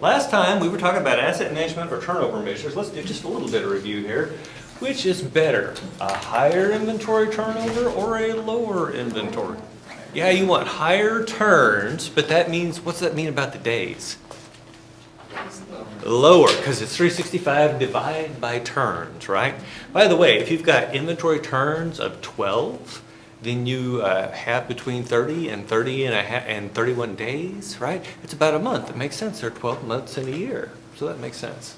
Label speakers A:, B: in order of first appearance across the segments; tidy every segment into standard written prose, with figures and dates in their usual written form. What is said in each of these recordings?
A: Last time we were talking about asset management or turnover measures. Let's do just a little bit of review here. Which is better, a higher inventory turnover or a lower inventory? Yeah, you want higher turns, but that means, what's that mean about the days? Lower, because it's 365 divided by turns, right? By the way, if you've got inventory turns of 12, then you have between 30 and 30 and 31 days, right? It's about a month. It makes sense. There are 12 months in a year, so that makes sense.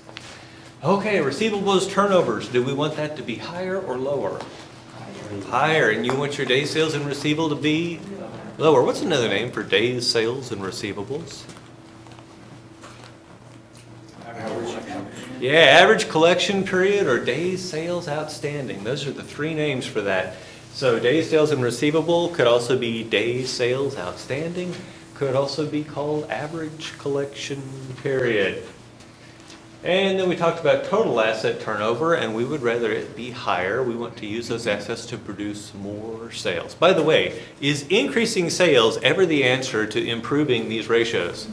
A: Okay, receivables turnovers. Do we want that to be higher or lower? Higher. And you want your day sales and receivable to be lower. What's another name for days sales and receivables? Yeah, average collection period or days sales outstanding. Those are the three names for that. So days sales and receivable could also be days sales outstanding, could also be called average collection period. And then we talked about total asset turnover, and we would rather it be higher. We want to use those assets to produce more sales. By the way, is increasing sales ever the answer to improving these ratios?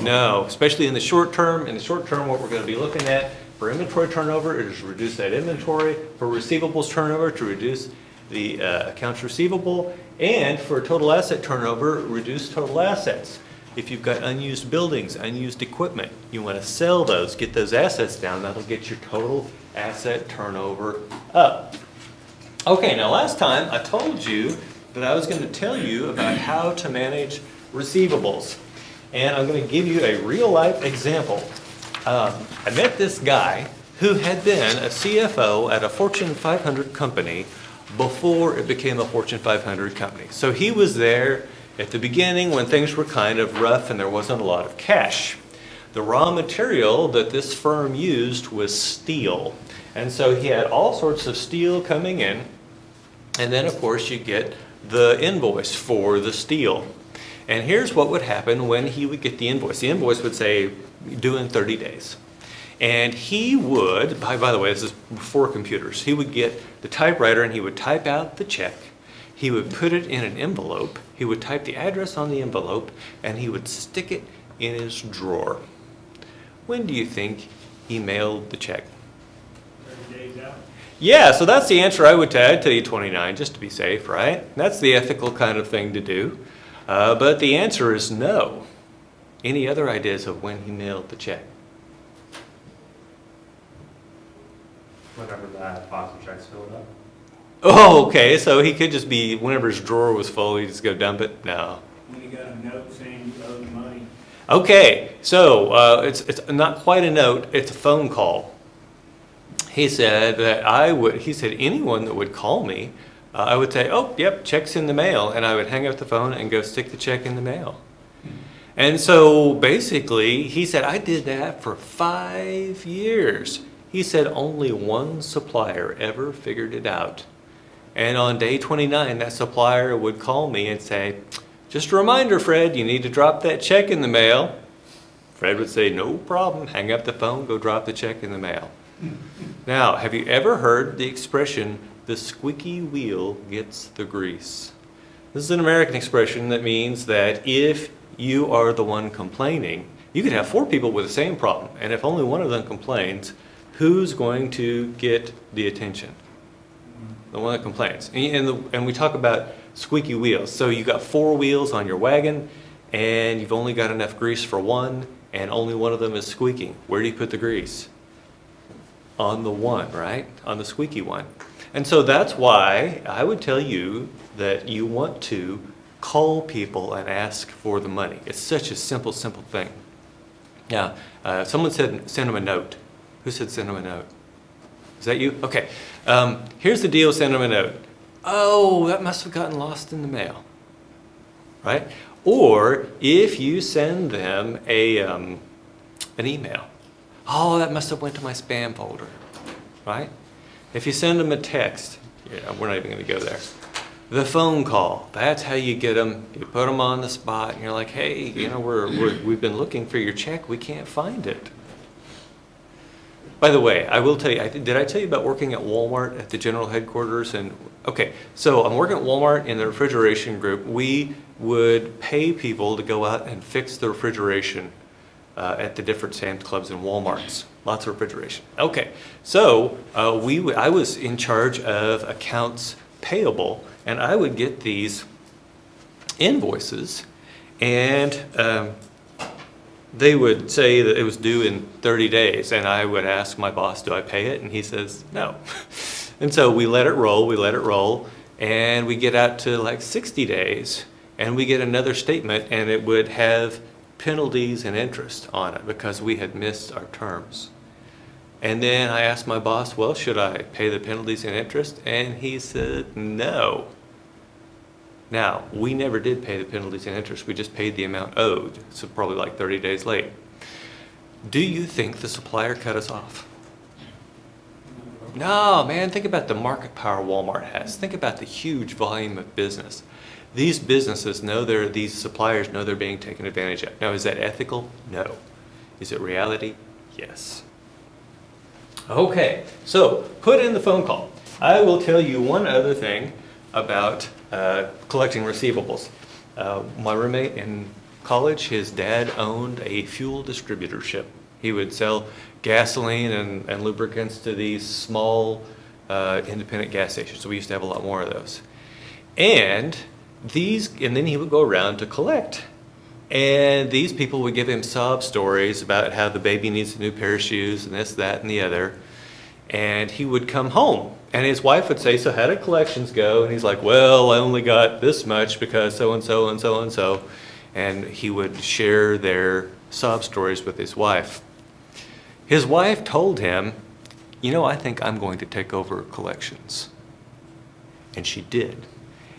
A: No, especially in the short term. In the short term, what we're going to be looking at for inventory turnover is to reduce that inventory, for receivables turnover to reduce the accounts receivable, and for total asset turnover, reduce total assets. If you've got unused buildings, unused equipment, you want to sell those, get those assets down. That'll get your total asset turnover up. Okay, now last time I told you that I was going to tell you about how to manage receivables. And I'm going to give you a real life example. I met this guy who had been a CFO at a Fortune 500 company before it became a Fortune 500 company. So he was there at the beginning when things were kind of rough and there wasn't a lot of cash. The raw material that this firm used was steel. And so he had all sorts of steel coming in. And then of course you get the invoice for the steel. And here's what would happen when he would get the invoice. The invoice would say due in 30 days. And he would, by the way, this is before computers, he would get the typewriter and he would type out the check. He would put it in an envelope. He would type the address on the envelope and he would stick it in his drawer. When do you think he mailed the check?
B: 30 days out.
A: Yeah, so that's the answer I would tell. I'd tell you 29 just to be safe, right? That's the ethical kind of thing to do. But the answer is no. Any other ideas of when he mailed the check?
B: Whenever that box of checks filled up.
A: Oh, okay, so he could just be, whenever his drawer was full, he'd just go dump it? No.
B: When he got a note saying you owe the money.
A: Okay, so it's not quite a note, it's a phone call. He said that he said anyone that would call me, I would say, oh, yep, check's in the mail, and I would hang up the phone and go stick the check in the mail. And so basically, he said, I did that for 5 years. He said only one supplier ever figured it out. And on day 29, that supplier would call me and say, just a reminder, Fred, you need to drop that check in the mail. Fred would say, no problem, hang up the phone, go drop the check in the mail. Now, have you ever heard the expression, the squeaky wheel gets the grease? This is an American expression that means that if you are the one complaining, you could have 4 people with the same problem, and if only one of them complains, who's going to get the attention? The one that complains. And we talk about squeaky wheels. So you got 4 wheels on your wagon, and you've only got enough grease for one, and only one of them is squeaking. Where do you put the grease? On the one, right? On the squeaky one. And so that's why I would tell you that you want to call people and ask for the money. It's such a simple thing. Now, someone said send them a note. Who said send them a note? Is that you? Okay. Here's the deal, send them a note. Oh, that must have gotten lost in the mail. Right? Or if you send them an email. Oh, that must have went to my spam folder. Right? If you send them a text, yeah, we're not even going to go there. The phone call, that's how you get them. You put them on the spot and you're like, hey, you know, we've been looking for your check. We can't find it. By the way, I will tell you, did I tell you about working at Walmart at the general headquarters? Okay, so I'm working at Walmart in the refrigeration group. We would pay people to go out and fix the refrigeration at the different Sam's Clubs and Walmarts. Lots of refrigeration. Okay, so I was in charge of accounts payable, and I would get these invoices, and they would say that it was due in 30 days, and I would ask my boss, do I pay it? And he says, no. And so we let it roll, and we get out to like 60 days, and we get another statement, and it would have penalties and interest on it because we had missed our terms. And then I asked my boss, well, should I pay the penalties and interest? And he said, no. Now, we never did pay the penalties and interest. We just paid the amount owed, so probably like 30 days late. Do you think the supplier cut us off? No, man, think about the market power Walmart has. Think about the huge volume of business. These businesses know these suppliers know they're being taken advantage of. Now, is that ethical? No. Is it reality? Yes. Okay, so put in the phone call. I will tell you one other thing about collecting receivables. My roommate in college, his dad owned a fuel distributorship. He would sell gasoline and lubricants to these small independent gas stations. So we used to have a lot more of those. And then he would go around to collect. And these people would give him sob stories about how the baby needs a new pair of shoes and this, that, and the other. And he would come home. And his wife would say, so how did collections go? And he's like, well, I only got this much because so-and-so and so-and-so. And he would share their sob stories with his wife. His wife told him, I think I'm going to take over collections. And she did.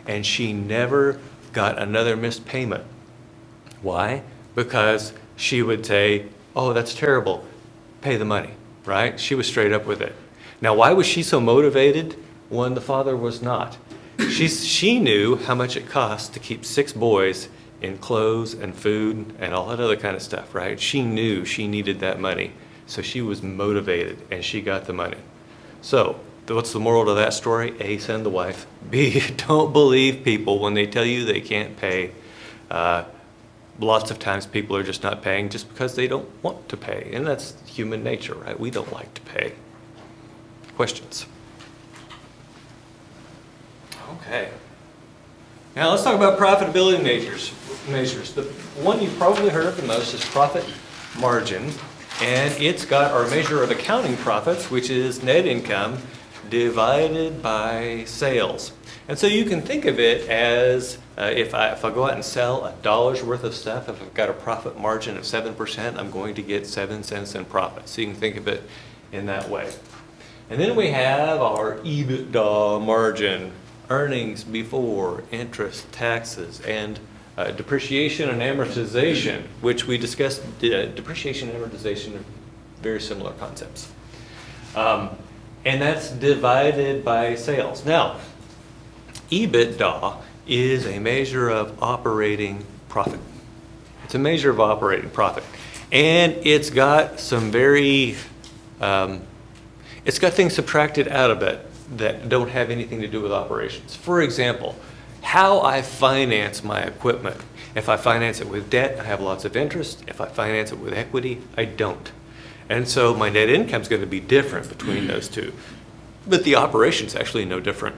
A: And she never got another missed payment. Why? Because she would say, oh, that's terrible. Pay the money, right? She was straight up with it. Now, why was she so motivated when the father was not? She knew how much it cost to keep 6 boys in clothes and food and all that other kind of stuff, right? She knew she needed that money. So she was motivated and she got the money. So what's the moral to that story? A, send the wife. B, don't believe people when they tell you they can't pay. Lots of times people are just not paying just because they don't want to pay. And that's human nature, right? We don't like to pay. Questions? Okay. Now let's talk about profitability measures. The one you've probably heard of the most is profit margin. And it's got our measure of accounting profits, which is net income divided by sales. And so you can think of it as if I go out and sell $1 worth of stuff, if I've got a profit margin of 7%, I'm going to get 7 cents in profit. So you can think of it in that way. And then we have our EBITDA margin, earnings before interest, taxes, and depreciation and amortization, which we discussed. Depreciation and amortization are very similar concepts. And that's divided by sales. Now, EBITDA is a measure of operating profit. It's a measure of operating profit. And it's got some it's got things subtracted out of it that don't have anything to do with operations. For example, how I finance my equipment. If I finance it with debt, I have lots of interest. If I finance it with equity, I don't. And so my net income is going to be different between those two. But the operation's actually no different.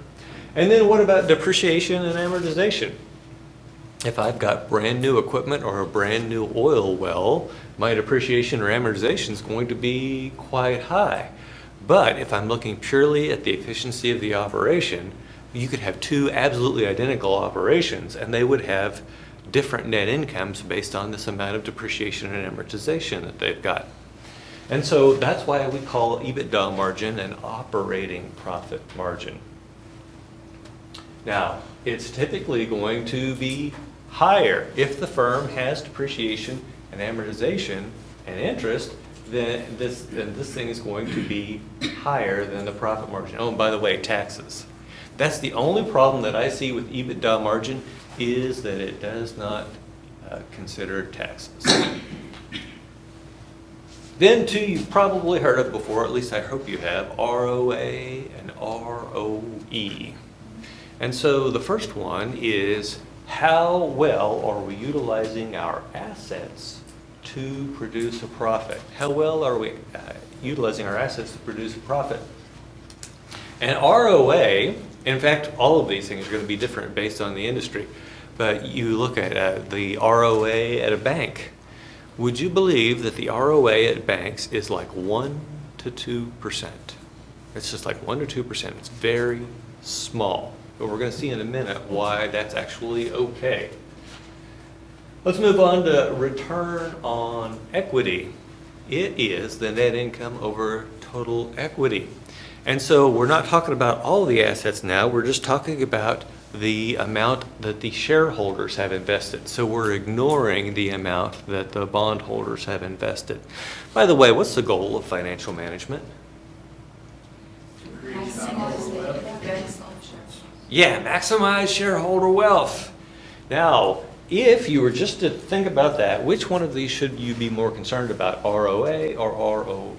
A: And then what about depreciation and amortization? If I've got brand new equipment or a brand new oil well, my depreciation or amortization is going to be quite high. But if I'm looking purely at the efficiency of the operation, you could have 2 absolutely identical operations and they would have different net incomes based on this amount of depreciation and amortization that they've got. And so that's why we call EBITDA margin an operating profit margin. Now, it's typically going to be higher if the firm has depreciation and amortization and interest. Then this thing is going to be higher than the profit margin. Oh, and by the way, taxes. That's the only problem that I see with EBITDA margin is that it does not consider taxes. Then two you've probably heard of before, at least I hope you have, ROA and ROE. And so the first one is how well are we utilizing our assets to produce a profit. How well are we utilizing our assets to produce a profit? And ROA, in fact, all of these things are going to be different based on the industry. But you look at the ROA at a bank. Would you believe that the ROA at banks is like 1 to 2%? It's just like 1 to 2%. It's very small. But we're going to see in a minute why that's actually okay. Let's move on to return on equity. It is the net income over total equity. And so we're not talking about all the assets now. We're just talking about the amount that the shareholders have invested. So we're ignoring the amount that the bondholders have invested. By the way, what's the goal of financial management? Yeah, maximize shareholder wealth. Now, if you were just to think about that, which one of these should you be more concerned about, ROA or ROE?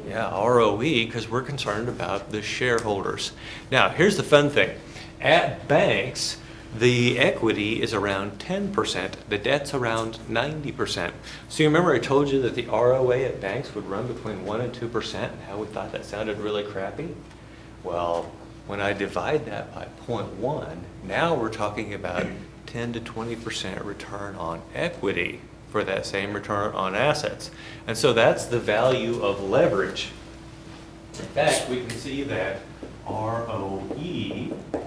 A: Yeah, ROE, because we're concerned about the shareholders. Now, here's the fun thing. At banks, the equity is around 10%, the debt's around 90%. So you remember I told you that the ROA at banks would run between 1 and 2%, and how we thought that sounded really crappy? Well, when I divide that by 0.1, now we're talking about 10 to 20% return on equity for that same return on assets. And so that's the value of leverage. In fact, we can see that ROE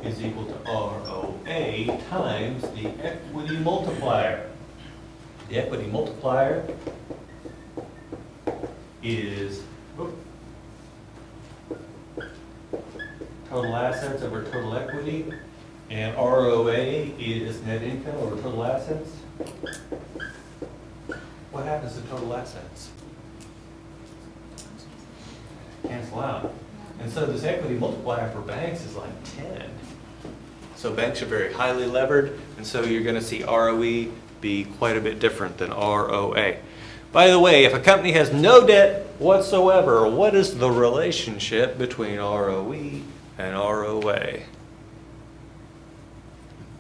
A: is equal to ROA times the equity multiplier. The equity multiplier is total assets over total equity, and ROA is net income over total assets. What happens to total assets? Cancel out. And so this equity multiplier for banks is like 10. So banks are very highly levered, and so you're going to see ROE be quite a bit different than ROA. By the way, if a company has no debt whatsoever, what is the relationship between ROE and ROA?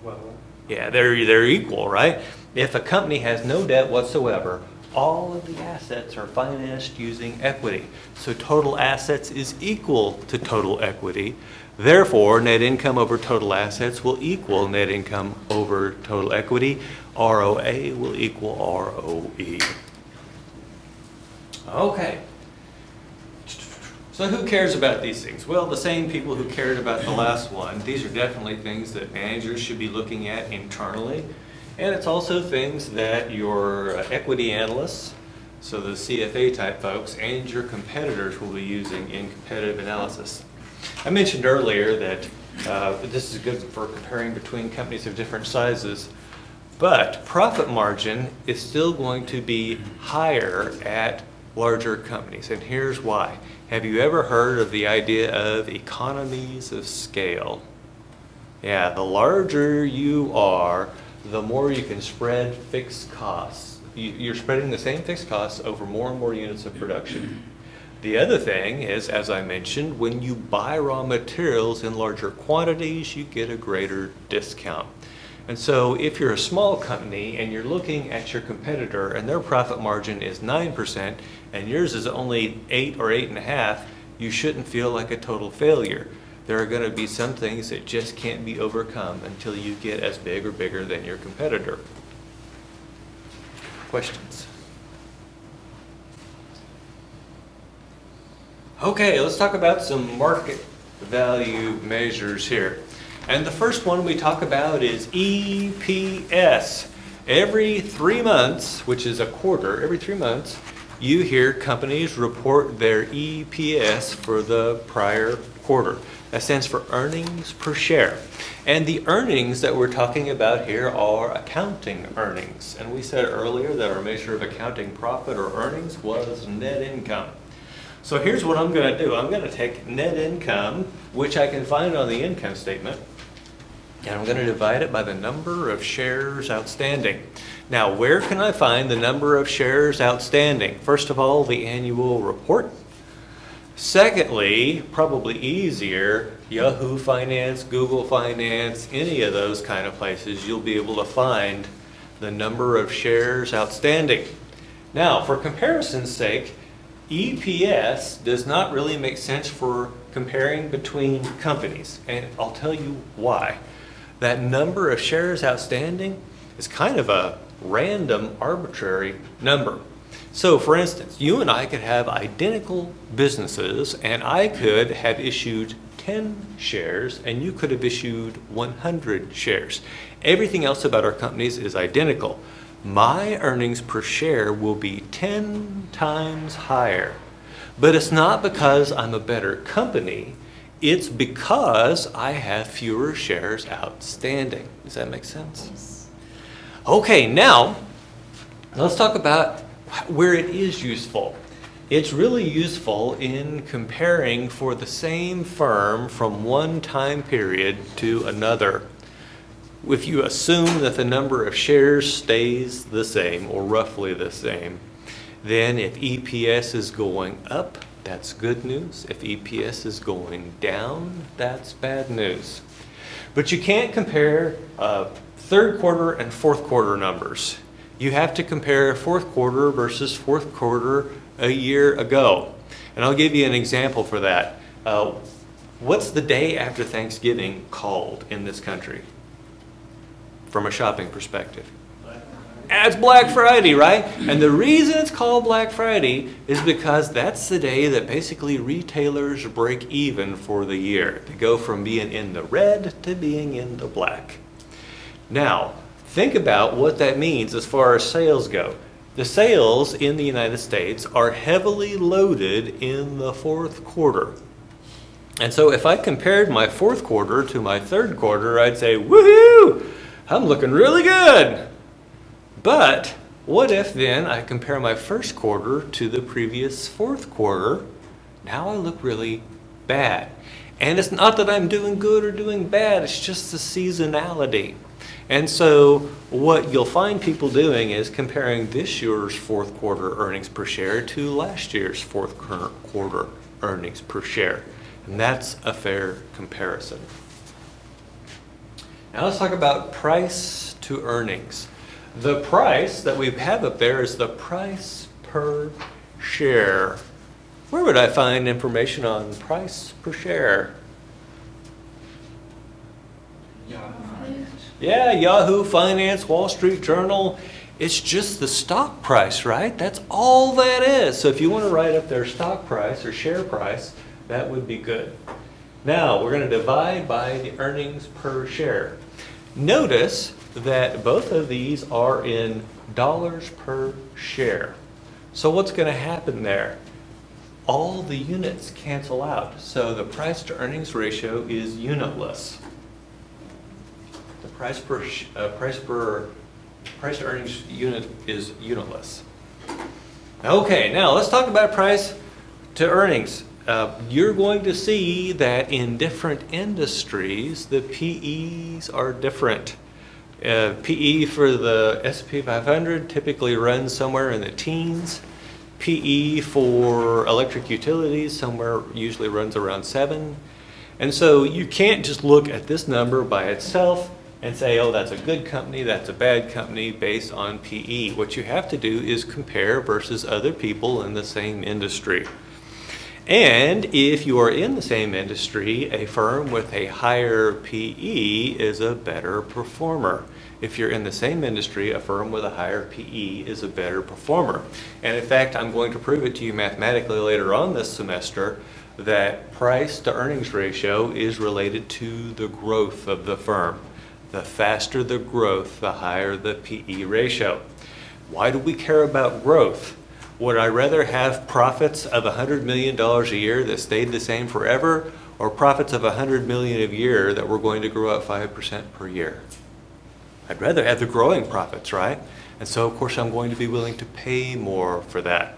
B: Well,
A: Yeah, they're equal, right? If a company has no debt whatsoever, all of the assets are financed using equity. So total assets is equal to total equity. Therefore, net income over total assets will equal net income over total equity. ROA will equal ROE. Okay. So who cares about these things? Well, the same people who cared about the last one. These are definitely things that managers should be looking at internally. And it's also things that your equity analysts, so the CFA type folks, and your competitors will be using in competitive analysis. I mentioned earlier that this is good for comparing between companies of different sizes, but profit margin is still going to be higher at larger companies, and here's why. Have you ever heard of the idea of economies of scale? Yeah, the larger you are, the more you can spread fixed costs. You're spreading the same fixed costs over more and more units of production. The other thing is, as I mentioned, when you buy raw materials in larger quantities, you get a greater discount. And so if you're a small company and you're looking at your competitor and their profit margin is 9% and yours is only 8 or 8.5%, you shouldn't feel like a total failure. There are going to be some things that just can't be overcome until you get as big or bigger than your competitor. Questions? Okay, let's talk about some market value measures here. And the first one we talk about is EPS. Every 3 months, which is a quarter, every 3 months, you hear companies report their EPS for the prior quarter. That stands for earnings per share. And the earnings that we're talking about here are accounting earnings. And we said earlier that our measure of accounting profit or earnings was net income. So here's what I'm going to do. I'm going to take net income, which I can find on the income statement, and I'm going to divide it by the number of shares outstanding. Now, where can I find the number of shares outstanding? First of all, the annual report. Secondly, probably easier, Yahoo Finance, Google Finance, any of those kind of places, you'll be able to find the number of shares outstanding. Now, for comparison's sake, EPS does not really make sense for comparing between companies, and I'll tell you why. That number of shares outstanding is kind of a random, arbitrary number. So, for instance, you and I could have identical businesses, and I could have issued 10 shares, and you could have issued 100 shares. Everything else about our companies is identical. My earnings per share will be 10 times higher. But it's not because I'm a better company, it's because I have fewer shares outstanding. Does that make sense?
C: Yes.
A: Okay, now let's talk about where it is useful. It's really useful in comparing for the same firm from one time period to another. If you assume that the number of shares stays the same or roughly the same, then if EPS is going up, that's good news. If EPS is going down, that's bad news. But you can't compare third quarter and fourth quarter numbers. You have to compare fourth quarter versus fourth quarter a year ago. And I'll give you an example for that. What's the day after Thanksgiving called in this country from a shopping perspective? It's Black Friday, right? And the reason it's called Black Friday is because that's the day that basically retailers break even for the year. They go from being in the red to being in the black. Now, think about what that means as far as sales go. The sales in the United States are heavily loaded in the fourth quarter. And so if I compared my fourth quarter to my third quarter, I'd say, woohoo, I'm looking really good. But what if then I compare my first quarter to the previous fourth quarter? Now I look really bad. And it's not that I'm doing good or doing bad, it's just the seasonality. And so what you'll find people doing is comparing this year's fourth quarter earnings per share to last year's fourth quarter earnings per share. And that's a fair comparison. Now let's talk about price to earnings. The price that we have up there is the price per share. Where would I find information on price per share? Yeah, Yahoo Finance, Wall Street Journal. It's just the stock price, right? That's all that is. So if you want to write up their stock price or share price, that would be good. Now, we're going to divide by the earnings per share. Notice that both of these are in dollars per share. So what's going to happen there? All the units cancel out. So the price to earnings ratio is unitless. The price to earnings unit is unitless. Okay, now let's talk about price to earnings. You're going to see that in different industries, the PEs are different. PE for the S&P 500 typically runs somewhere in the teens. PE for electric utilities usually runs around 7. And so you can't just look at this number by itself and say, oh, that's a good company, that's a bad company based on PE. What you have to do is compare versus other people in the same industry. And if you are in the same industry, a firm with a higher PE is a better performer. If you're in the same industry, a firm with a higher PE is a better performer. And in fact, I'm going to prove it to you mathematically later on this semester that price to earnings ratio is related to the growth of the firm. The faster the growth, the higher the PE ratio. Why do we care about growth? Would I rather have profits of $100 million a year that stayed the same forever, or profits of $100 million a year that were going to grow at 5% per year? I'd rather have the growing profits, right? And so, of course, I'm going to be willing to pay more for that.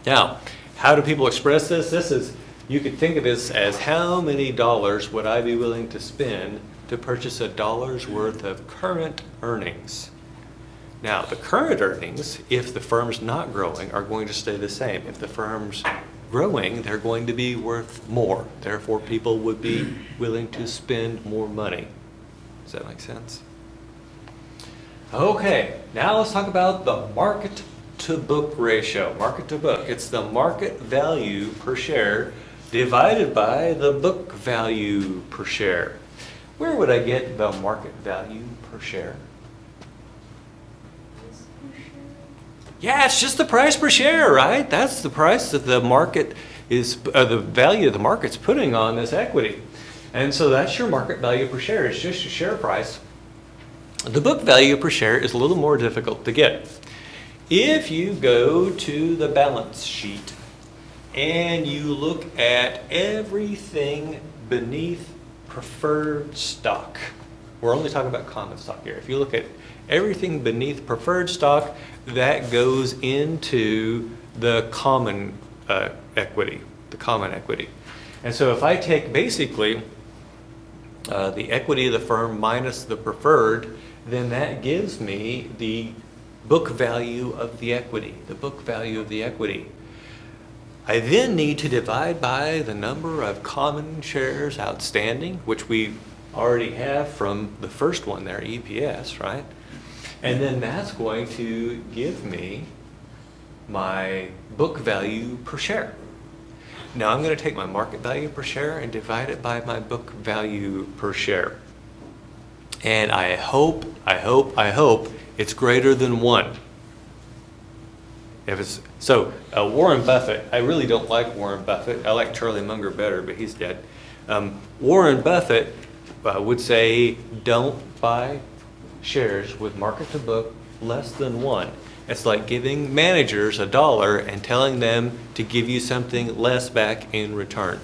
A: Now, how do people express this? You could think of this as how many dollars would I be willing to spend to purchase a dollar's worth of current earnings? Now, the current earnings, if the firm's not growing, are going to stay the same. If the firm's growing, they're going to be worth more. Therefore, people would be willing to spend more money. Does that make sense? Okay, now let's talk about the market to book ratio. Market to book. It's the market value per share divided by the book value per share. Where would I get the market value per share? Yeah, it's just the price per share, right? That's the price that the market is, the value of the market's putting on this equity. And so that's your market value per share. It's just your share price. The book value per share is a little more difficult to get. If you go to the balance sheet and you look at everything beneath preferred stock, we're only talking about common stock here. If you look at everything beneath preferred stock, that goes into the common equity, And so if I take basically the equity of the firm minus the preferred, then that gives me the book value of the equity, I then need to divide by the number of common shares outstanding, which we already have from the first one there, EPS, right? And then that's going to give me my book value per share. Now I'm going to take my market value per share and divide it by my book value per share. And I hope it's greater than 1. Warren Buffett, I really don't like Warren Buffett. I like Charlie Munger better, but he's dead. Warren Buffett would say, don't buy shares with market to book less than 1. It's like giving managers $1 and telling them to give you something less back in return.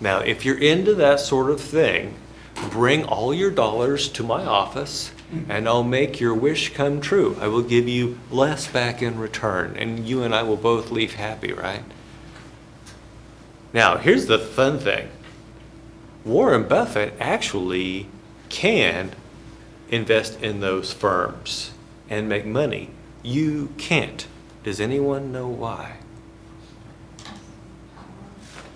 A: Now, if you're into that sort of thing, bring all your dollars to my office and I'll make your wish come true. I will give you less back in return, and you and I will both leave happy, right? Now, here's the fun thing. Warren Buffett actually can invest in those firms and make money. You can't. Does anyone know why?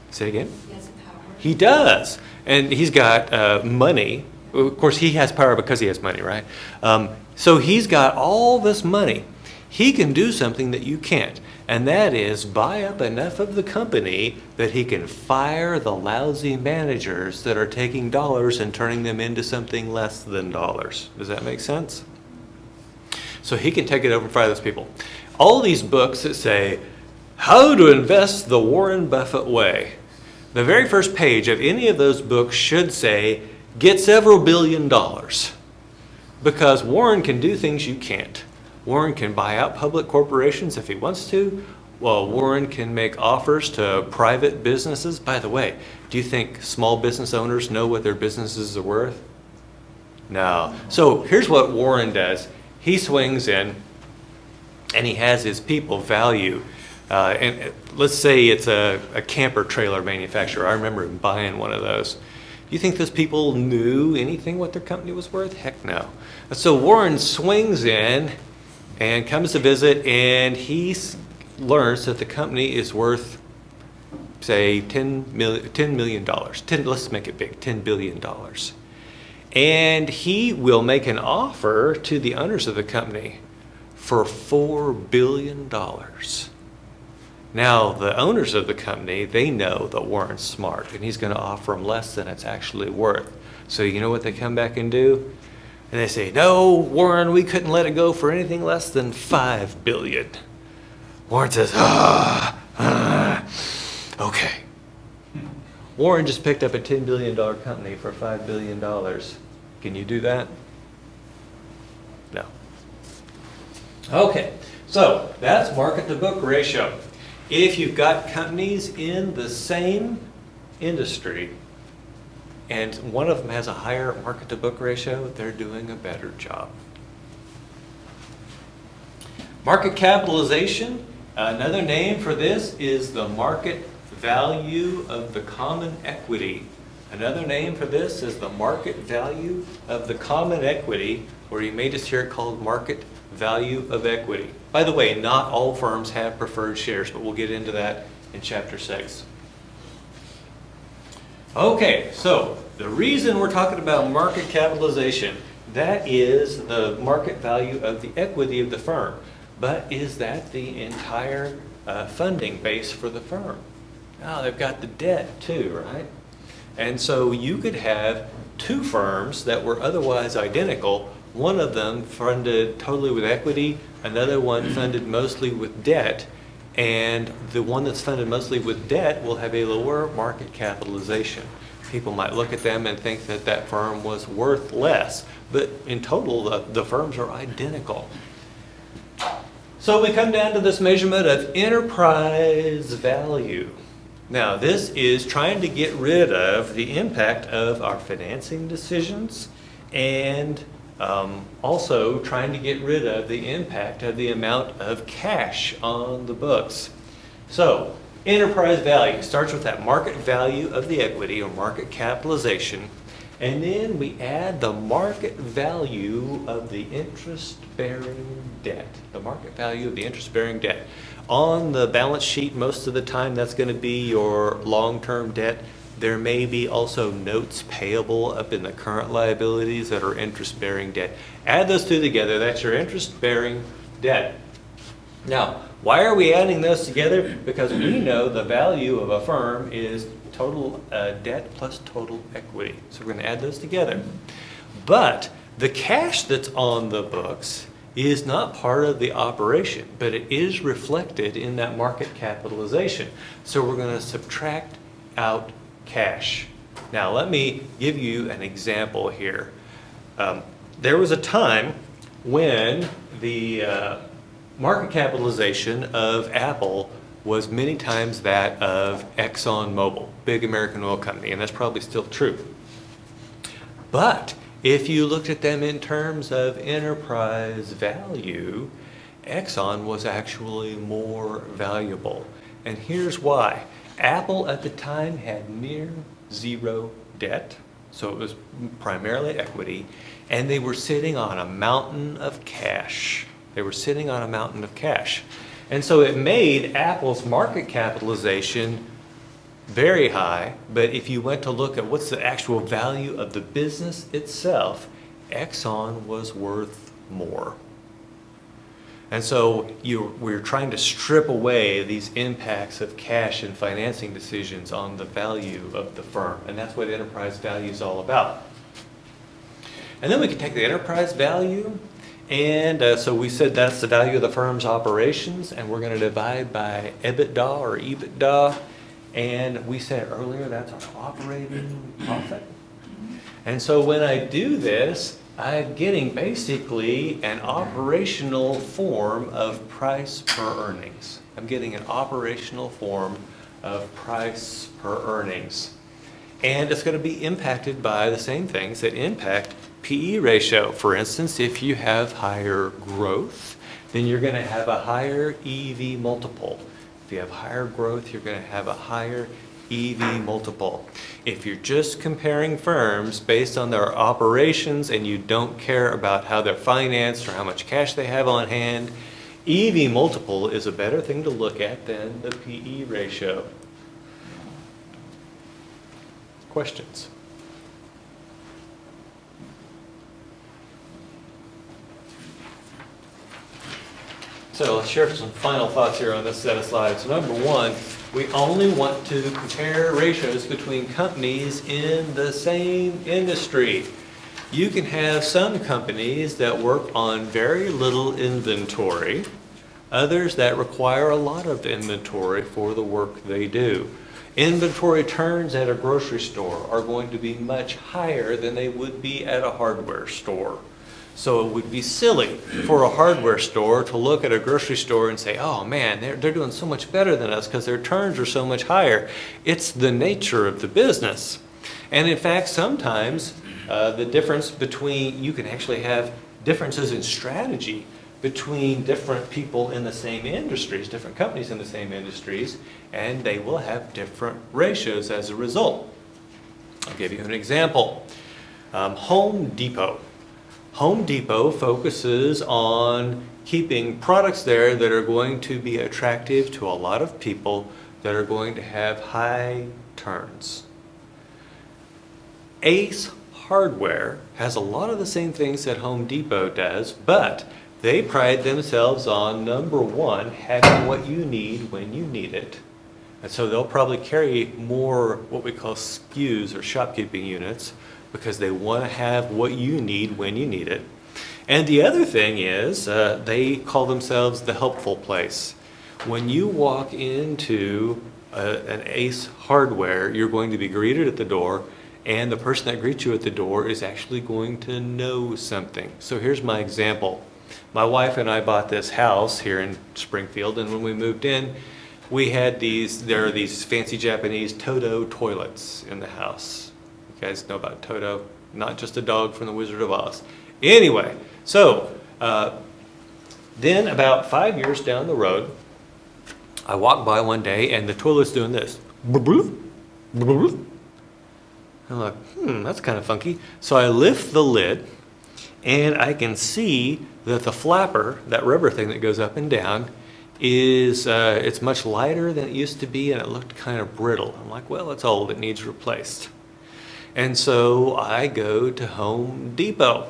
A: Say it again?
C: He has power.
A: He does. And he's got money. Of course, he has power because he has money, right? So he's got all this money. He can do something that you can't, and that is buy up enough of the company that he can fire the lousy managers that are taking dollars and turning them into something less than dollars. Does that make sense? So he can take it over and fire those people. All these books that say, how to invest the Warren Buffett way. The very first page of any of those books should say, get several $billion. Because Warren can do things you can't. Warren can buy out public corporations if he wants to. Well, Warren can make offers to private businesses. By the way, do you think small business owners know what their businesses are worth? No. So here's what Warren does. He swings in and he has his people value. And let's say it's a camper trailer manufacturer. I remember buying one of those. Do you think those people knew anything what their company was worth? Heck no. So Warren swings in and comes to visit, and he learns that the company is worth, say, $10 million. Let's make it big, $10 billion. And he will make an offer to the owners of the company for $4 billion. Now, the owners of the company, they know that Warren's smart, and he's going to offer them less than it's actually worth. So you know what they come back and do? And they say, no, Warren, we couldn't let it go for anything less than $5 billion. Warren says, okay. Warren just picked up a $10 billion company for $5 billion. Can you do that? No. Okay, so that's market to book ratio. If you've got companies in the same industry and one of them has a higher market to book ratio, they're doing a better job. Market capitalization, another name for this is the market value of the common equity. Another name for this is the market value of the common equity, or you may just hear it called market value of equity. By the way, not all firms have preferred shares, but we'll get into that in Chapter 6. Okay, so the reason we're talking about market capitalization That is the market value of the equity of the firm. But is that the entire funding base for the firm? Oh, they've got the debt too, right? And so you could have two firms that were otherwise identical. One of them funded totally with equity, another one funded mostly with debt. And the one that's funded mostly with debt will have a lower market capitalization. People might look at them and think that that firm was worth less, but in total, the firms are identical. So we come down to this measurement of enterprise value. Now, this is trying to get rid of the impact of our financing decisions and also trying to get rid of the impact of the amount of cash on the books. So, enterprise value starts with that market value of the equity or market capitalization, and then we add the market value of the interest-bearing debt. The market value of the interest-bearing debt. On the balance sheet, most of the time, that's going to be your long-term debt. There may be also notes payable up in the current liabilities that are interest-bearing debt. Add those two together, that's your interest-bearing debt. Now, why are we adding those together? Because we know the value of a firm is total debt plus total equity. So we're going to add those together. But the cash that's on the books is not part of the operation, but it is reflected in that market capitalization. So we're going to subtract out cash. Now let me give you an example here. There was a time when the market capitalization of Apple was many times that of ExxonMobil, big American oil company, and that's probably still true. But if you looked at them in terms of enterprise value, Exxon was actually more valuable. And here's why. Apple at the time had near zero debt, so it was primarily equity, and they were sitting on a mountain of cash. They were sitting on a mountain of cash. And so it made Apple's market capitalization very high, but if you went to look at what's the actual value of the business itself, Exxon was worth more. And so we're trying to strip away these impacts of cash and financing decisions on the value of the firm, and that's what enterprise value is all about. And then we can take the enterprise value, and so we said that's the value of the firm's operations, and we're going to divide by EBITDA or EBITDA. And we said earlier that's our operating profit. And so when I do this, I'm getting basically an operational form of price per earnings. I'm getting an operational form of price per earnings. And it's going to be impacted by the same things that impact PE ratio. For instance, if you have higher growth, then you're going to have a higher EV multiple. If you have higher growth, you're going to have a higher EV multiple. If you're just comparing firms based on their operations and you don't care about how they're financed or how much cash they have on hand, EV multiple is a better thing to look at than the PE ratio. Questions? So let's share some final thoughts here on this set of slides. Number one, we only want to compare ratios between companies in the same industry. You can have some companies that work on very little inventory, others that require a lot of inventory for the work they do. Inventory turns at a grocery store are going to be much higher than they would be at a hardware store. So it would be silly for a hardware store to look at a grocery store and say, oh man, they're doing so much better than us because their turns are so much higher. It's the nature of the business. And in fact, sometimes the difference between, you can actually have differences in strategy between different people in the same industries, different companies in the same industries, and they will have different ratios as a result. I'll give you an example. Home Depot. Home Depot focuses on keeping products there that are going to be attractive to a lot of people that are going to have high turns. Ace Hardware has a lot of the same things that Home Depot does, but they pride themselves on, number one, having what you need when you need it. And so they'll probably carry more what we call SKUs or shopkeeping units because they want to have what you need when you need it. And the other thing is they call themselves the helpful place. When you walk into an Ace Hardware, you're going to be greeted at the door, and the person that greets you at the door is actually going to know something. So here's my example. My wife and I bought this house here in Springfield, and when we moved in, there are these fancy Japanese Toto toilets in the house. You guys know about Toto, not just a dog from the Wizard of Oz. Anyway, so then about 5 years down the road, I walked by one day and the toilet's doing this. I'm like, that's kind of funky. So I lift the lid and I can see that the flapper, that rubber thing that goes up and down, is it's much lighter than it used to be, and it looked kind of brittle. I'm like, well, it's old, it needs replaced. And so I go to Home Depot,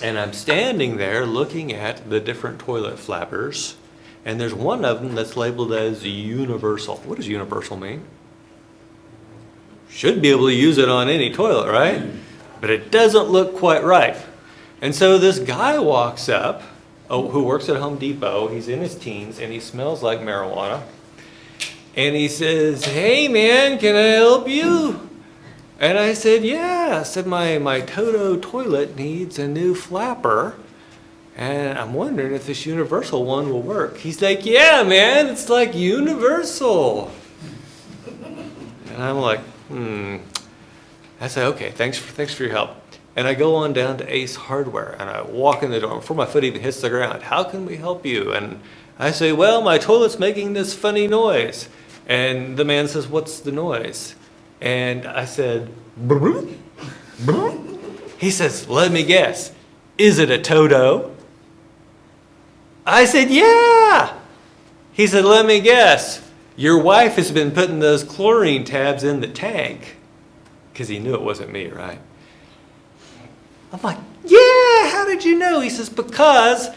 A: and I'm standing there looking at the different toilet flappers, and there's one of them that's labeled as universal. What does universal mean? Should be able to use it on any toilet, right? But it doesn't look quite right. And so this guy walks up, who works at Home Depot. He's in his teens and he smells like marijuana. And he says, "Hey man, can I help you?" And I said, "Yeah." I said, my Toto toilet needs a new flapper. And I'm wondering if this universal one will work. He's like, "Yeah, man, it's like universal." And I'm like, I say, "Okay, thanks for your help." And I go on down to Ace Hardware and I walk in the door before my foot even hits the ground. "How can we help you?" And I say, "Well, my toilet's making this funny noise." And the man says, "What's the noise?" And I said, "Brrr, brrr." He says, "Let me guess. Is it a Toto?" I said, "Yeah." He said, "Let me guess. Your wife has been putting those chlorine tabs in the tank." Because he knew it wasn't me, right? I'm like, "Yeah, how did you know?" He says, "Because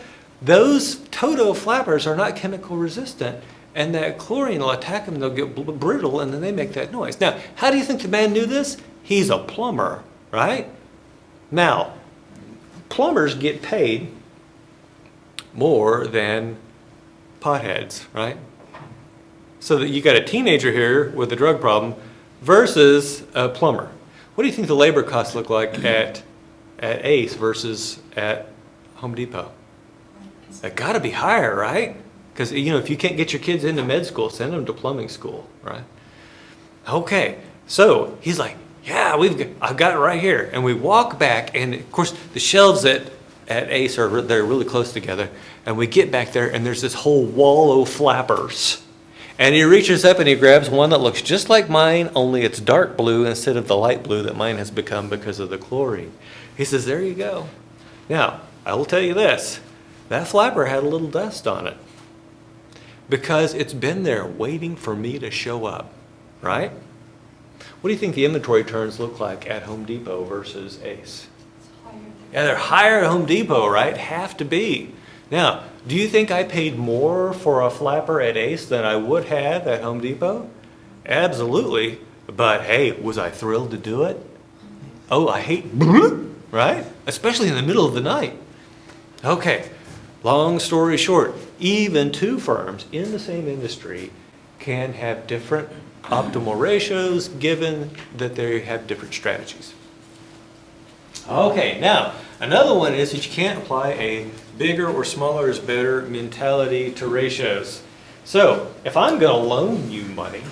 A: those Toto flappers are not chemical resistant, and that chlorine will attack them, they'll get brittle, and then they make that noise." Now, how do you think the man knew this? He's a plumber, right? Now, plumbers get paid more than potheads, right? So that you got a teenager here with a drug problem versus a plumber. What do you think the labor costs look like at Ace versus at Home Depot? They got to be higher, right? Because if you can't get your kids into med school, send them to plumbing school, right? Okay, so he's like, "Yeah, I've got it right here." And we walk back, and of course the shelves at Ace they're really close together. And we get back there, and there's this whole wall of flappers. And he reaches up and he grabs one that looks just like mine, only it's dark blue instead of the light blue that mine has become because of the chlorine. He says, "There you go." Now, I will tell you this. That flapper had a little dust on it because it's been there waiting for me to show up, right? What do you think the inventory turns look like at Home Depot versus Ace? Yeah, they're higher at Home Depot, right? Have to be. Now, do you think I paid more for a flapper at Ace than I would have at Home Depot? Absolutely. But hey, was I thrilled to do it? Oh, I hate, right? Especially in the middle of the night. Okay, long story short, even two firms in the same industry can have different optimal ratios given that they have different strategies. Okay, now, another one is that you can't apply a bigger or smaller is better mentality to ratios. So, if I'm going to loan you money,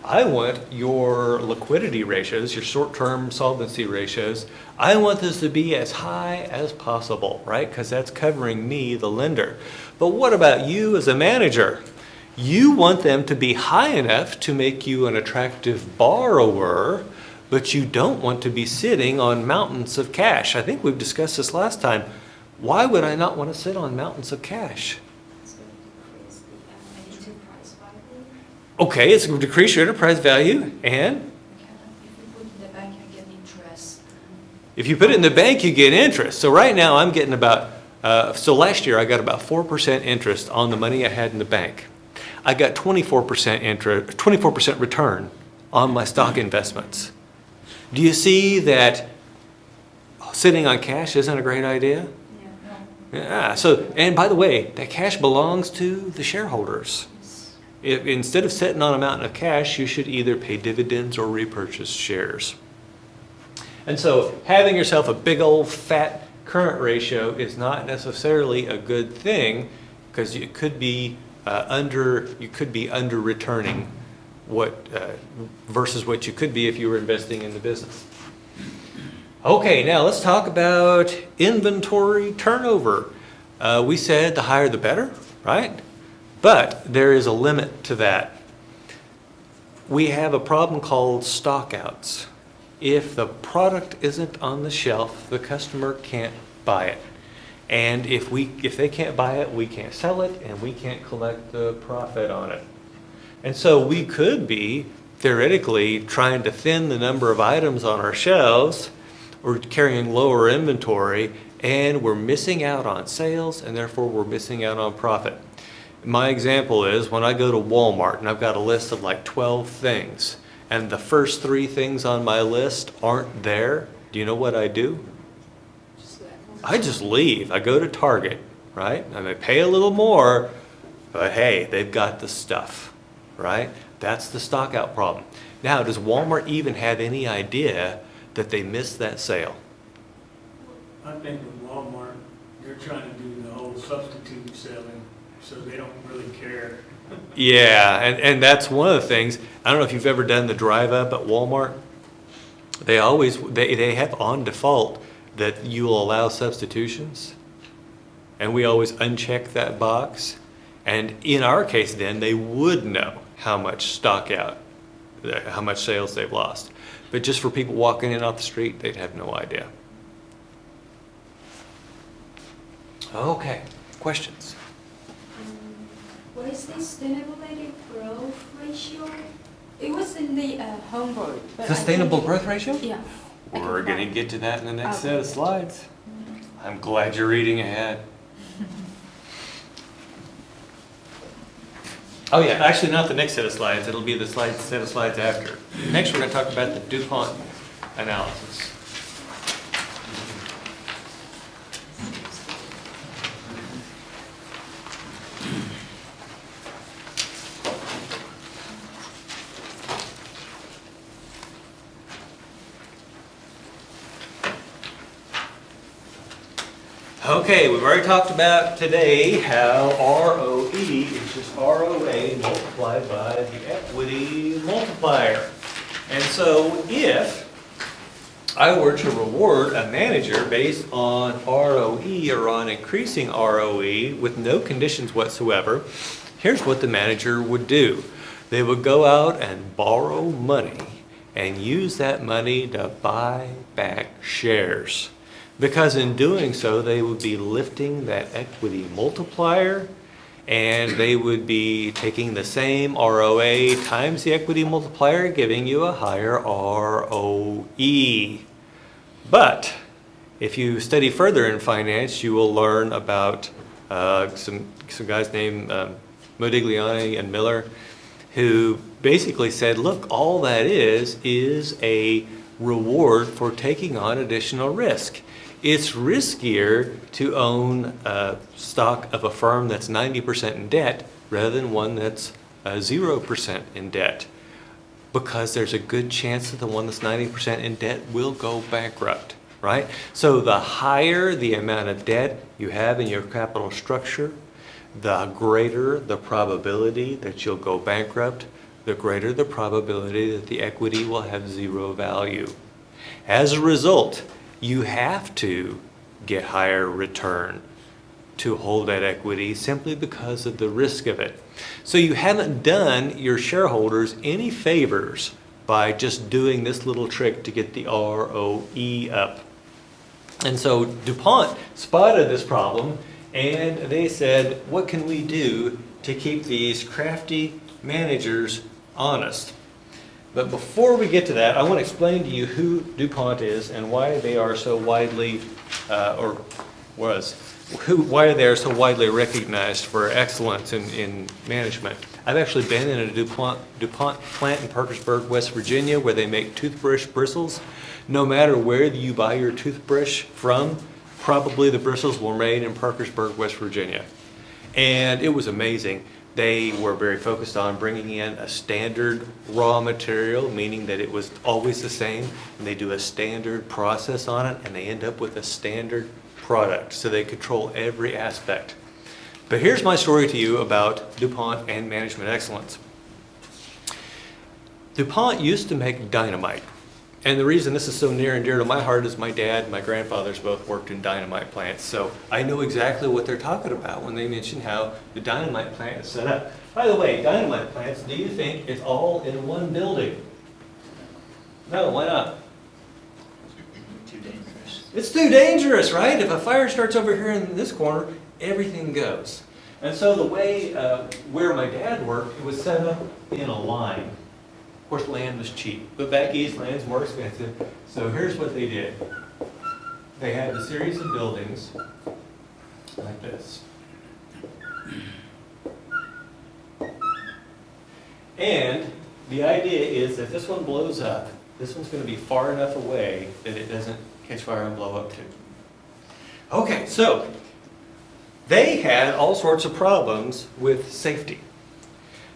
A: I want your liquidity ratios, your short-term solvency ratios, I want those to be as high as possible, right? Because that's covering me, the lender. But what about you as a manager? You want them to be high enough to make you an attractive borrower, but you don't want to be sitting on mountains of cash. I think we've discussed this last time. Why would I not want to sit on mountains of cash? Okay, it's going to decrease your enterprise value, and?
C: If you put in the bank, you get interest.
A: If you put it in the bank, you get interest. So right now I'm getting about, so last year I got about 4% interest on the money I had in the bank. I got 24% interest, 24% return on my stock investments. Do you see that sitting on cash isn't a great idea? Yeah, so, and by the way, that cash belongs to the shareholders. If, instead of sitting on a mountain of cash, you should either pay dividends or repurchase shares. And so having yourself a big old fat current ratio is not necessarily a good thing, because you could be under returning what versus what you could be if you were investing in the business. Okay, now let's talk about inventory turnover. We said the higher the better, right? But there is a limit to that. We have a problem called stockouts. If the product isn't on the shelf, the customer can't buy it. And if they can't buy it, we can't sell it, and we can't collect the profit on it. And so we could be theoretically trying to thin the number of items on our shelves, or carrying lower inventory, and we're missing out on sales, and therefore we're missing out on profit. My example is when I go to Walmart and I've got a list of like 12 things, and the first 3 things on my list aren't there, do you know what I do? I just leave. I go to Target, right? I may pay a little more, but hey, they've got the stuff, right? That's the stock out problem. Now, does Walmart even have any idea that they missed that sale?
C: I think with Walmart, they're trying to do the whole substitute selling, so they don't really care.
A: Yeah, and that's one of the things. I don't know if you've ever done the drive up at Walmart. They have on default that you will allow substitutions, and we always uncheck that box. And in our case, then they would know how much stock out, how much sales they've lost. But just for people walking in off the street, they'd have no idea. Okay, questions?
D: What is the sustainability growth ratio? It was in the homework. But
A: Sustainable growth ratio?
D: Yeah.
A: We're going to get to that in the next
D: Okay.
A: set of slides. I'm glad you're reading ahead. Oh yeah, actually not the next set of slides. It'll be the set of slides after. Next we're going to talk about the DuPont analysis. Okay, we've already talked about today how ROE is just ROA multiplied by the equity multiplier. And so if I were to reward a manager based on ROE or on increasing ROE with no conditions whatsoever, here's what the manager would do. They would go out and borrow money and use that money to buy back shares. Because in doing so, they would be lifting that equity multiplier, and they would be taking the same ROA times the equity multiplier, giving you a higher ROE. But if you study further in finance, you will learn about some guys named Modigliani and Miller, who basically said, look, all that is a reward for taking on additional risk. It's riskier to own stock of a firm that's 90% in debt rather than one that's 0% in debt, because there's a good chance that the one that's 90% in debt will go bankrupt, right? So the higher the amount of debt you have in your capital structure, the greater the probability that you'll go bankrupt, the greater the probability that the equity will have zero value. As a result, you have to get higher return to hold that equity simply because of the risk of it. So you haven't done your shareholders any favors by just doing this little trick to get the ROE up. And so DuPont spotted this problem, and they said, what can we do to keep these crafty managers honest? But before we get to that, I want to explain to you who DuPont is and why they are so widely, why they are so widely recognized for excellence in management. I've actually been in a DuPont plant in Parkersburg, West Virginia, where they make toothbrush bristles. No matter where you buy your toothbrush from, probably the bristles were made in Parkersburg, West Virginia. And it was amazing. They were very focused on bringing in a standard raw material, meaning that it was always the same, and they do a standard process on it, and they end up with a standard product. So they control every aspect. But here's my story to you about DuPont and management excellence. DuPont used to make dynamite. And the reason this is so near and dear to my heart is my dad and my grandfathers both worked in dynamite plants. So I know exactly what they're talking about when they mention how the dynamite plant is set up. By the way, dynamite plants, do you think it's all in one building? No, why not?
E: Too dangerous.
A: It's too dangerous, right? If a fire starts over here in this corner, everything goes. And so the way where my dad worked, it was set up in a line. Of course, land was cheap, but back east, land's more expensive. So here's what they did. They had a series of buildings like this. And the idea is that this one blows up. This one's going to be far enough away that it doesn't catch fire and blow up too. Okay, so they had all sorts of problems with safety.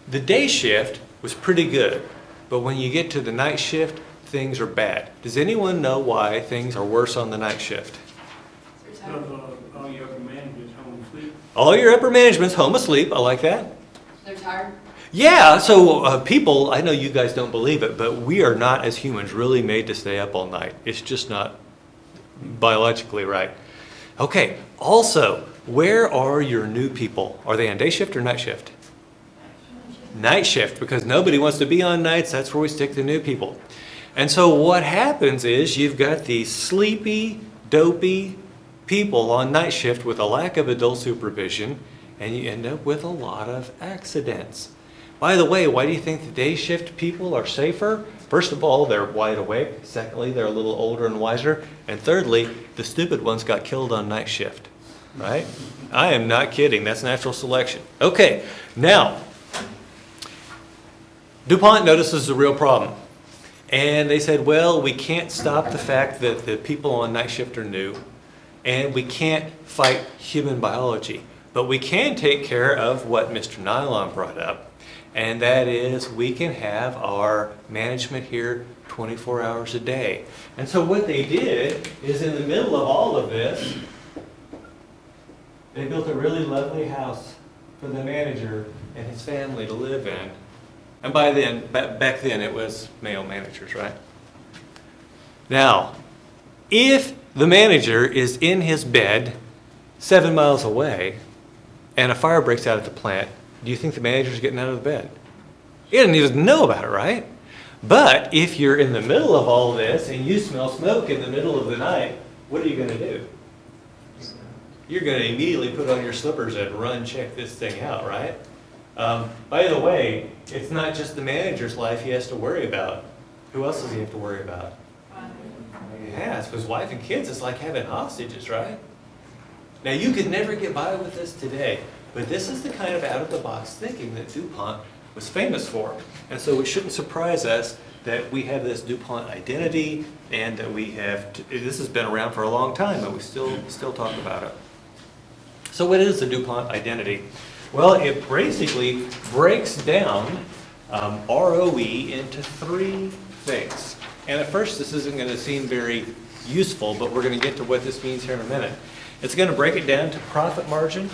A: The day shift was pretty good, but when you get to the night shift, things are bad. Does anyone know why things are worse on the night shift?
C: Because all your upper management's home asleep.
A: All your upper management's home asleep. I like that.
F: They're tired?
A: Yeah, so people, I know you guys don't believe it, but we are not as humans really made to stay up all night. It's just not biologically right. Okay, also, where are your new people? Are they on day shift or night shift? Night shift, because nobody wants to be on nights. That's where we stick the new people. And so what happens is you've got these sleepy, dopey people on night shift with a lack of adult supervision, and you end up with a lot of accidents. By the way, why do you think the day shift people are safer? First of all, they're wide awake. Secondly, they're a little older and wiser. And thirdly, the stupid ones got killed on night shift, right? I am not kidding. That's natural selection. Okay, now, DuPont notices a real problem. And they said, well, we can't stop the fact that the people on night shift are new, and we can't fight human biology. But we can take care of what Mr. Nylon brought up, and that is we can have our management here 24 hours a day. And so what they did is in the middle of all of this, they built a really lovely house for the manager and his family to live in. And by then, back then it was male managers, right? Now, if the manager is in his bed 7 miles away and a fire breaks out at the plant, do you think the manager's getting out of the bed? He doesn't even know about it, right? But if you're in the middle of all this and you smell smoke in the middle of the night, what are you going to do? You're going to immediately put on your slippers and run check this thing out, right? By the way, it's not just the manager's life he has to worry about. Who else does he have to worry about? Yeah, it's his wife and kids. It's like having hostages, right? Now, you could never get by with this today, but this is the kind of out-of-the-box thinking that DuPont was famous for. And so it shouldn't surprise us that we have this DuPont identity and that we have, this has been around for a long time, but we still talk about it. So what is the DuPont identity? Well, it basically breaks down ROE into three things. And at first, this isn't going to seem very useful, but we're going to get to what this means here in a minute. It's going to break it down to profit margin,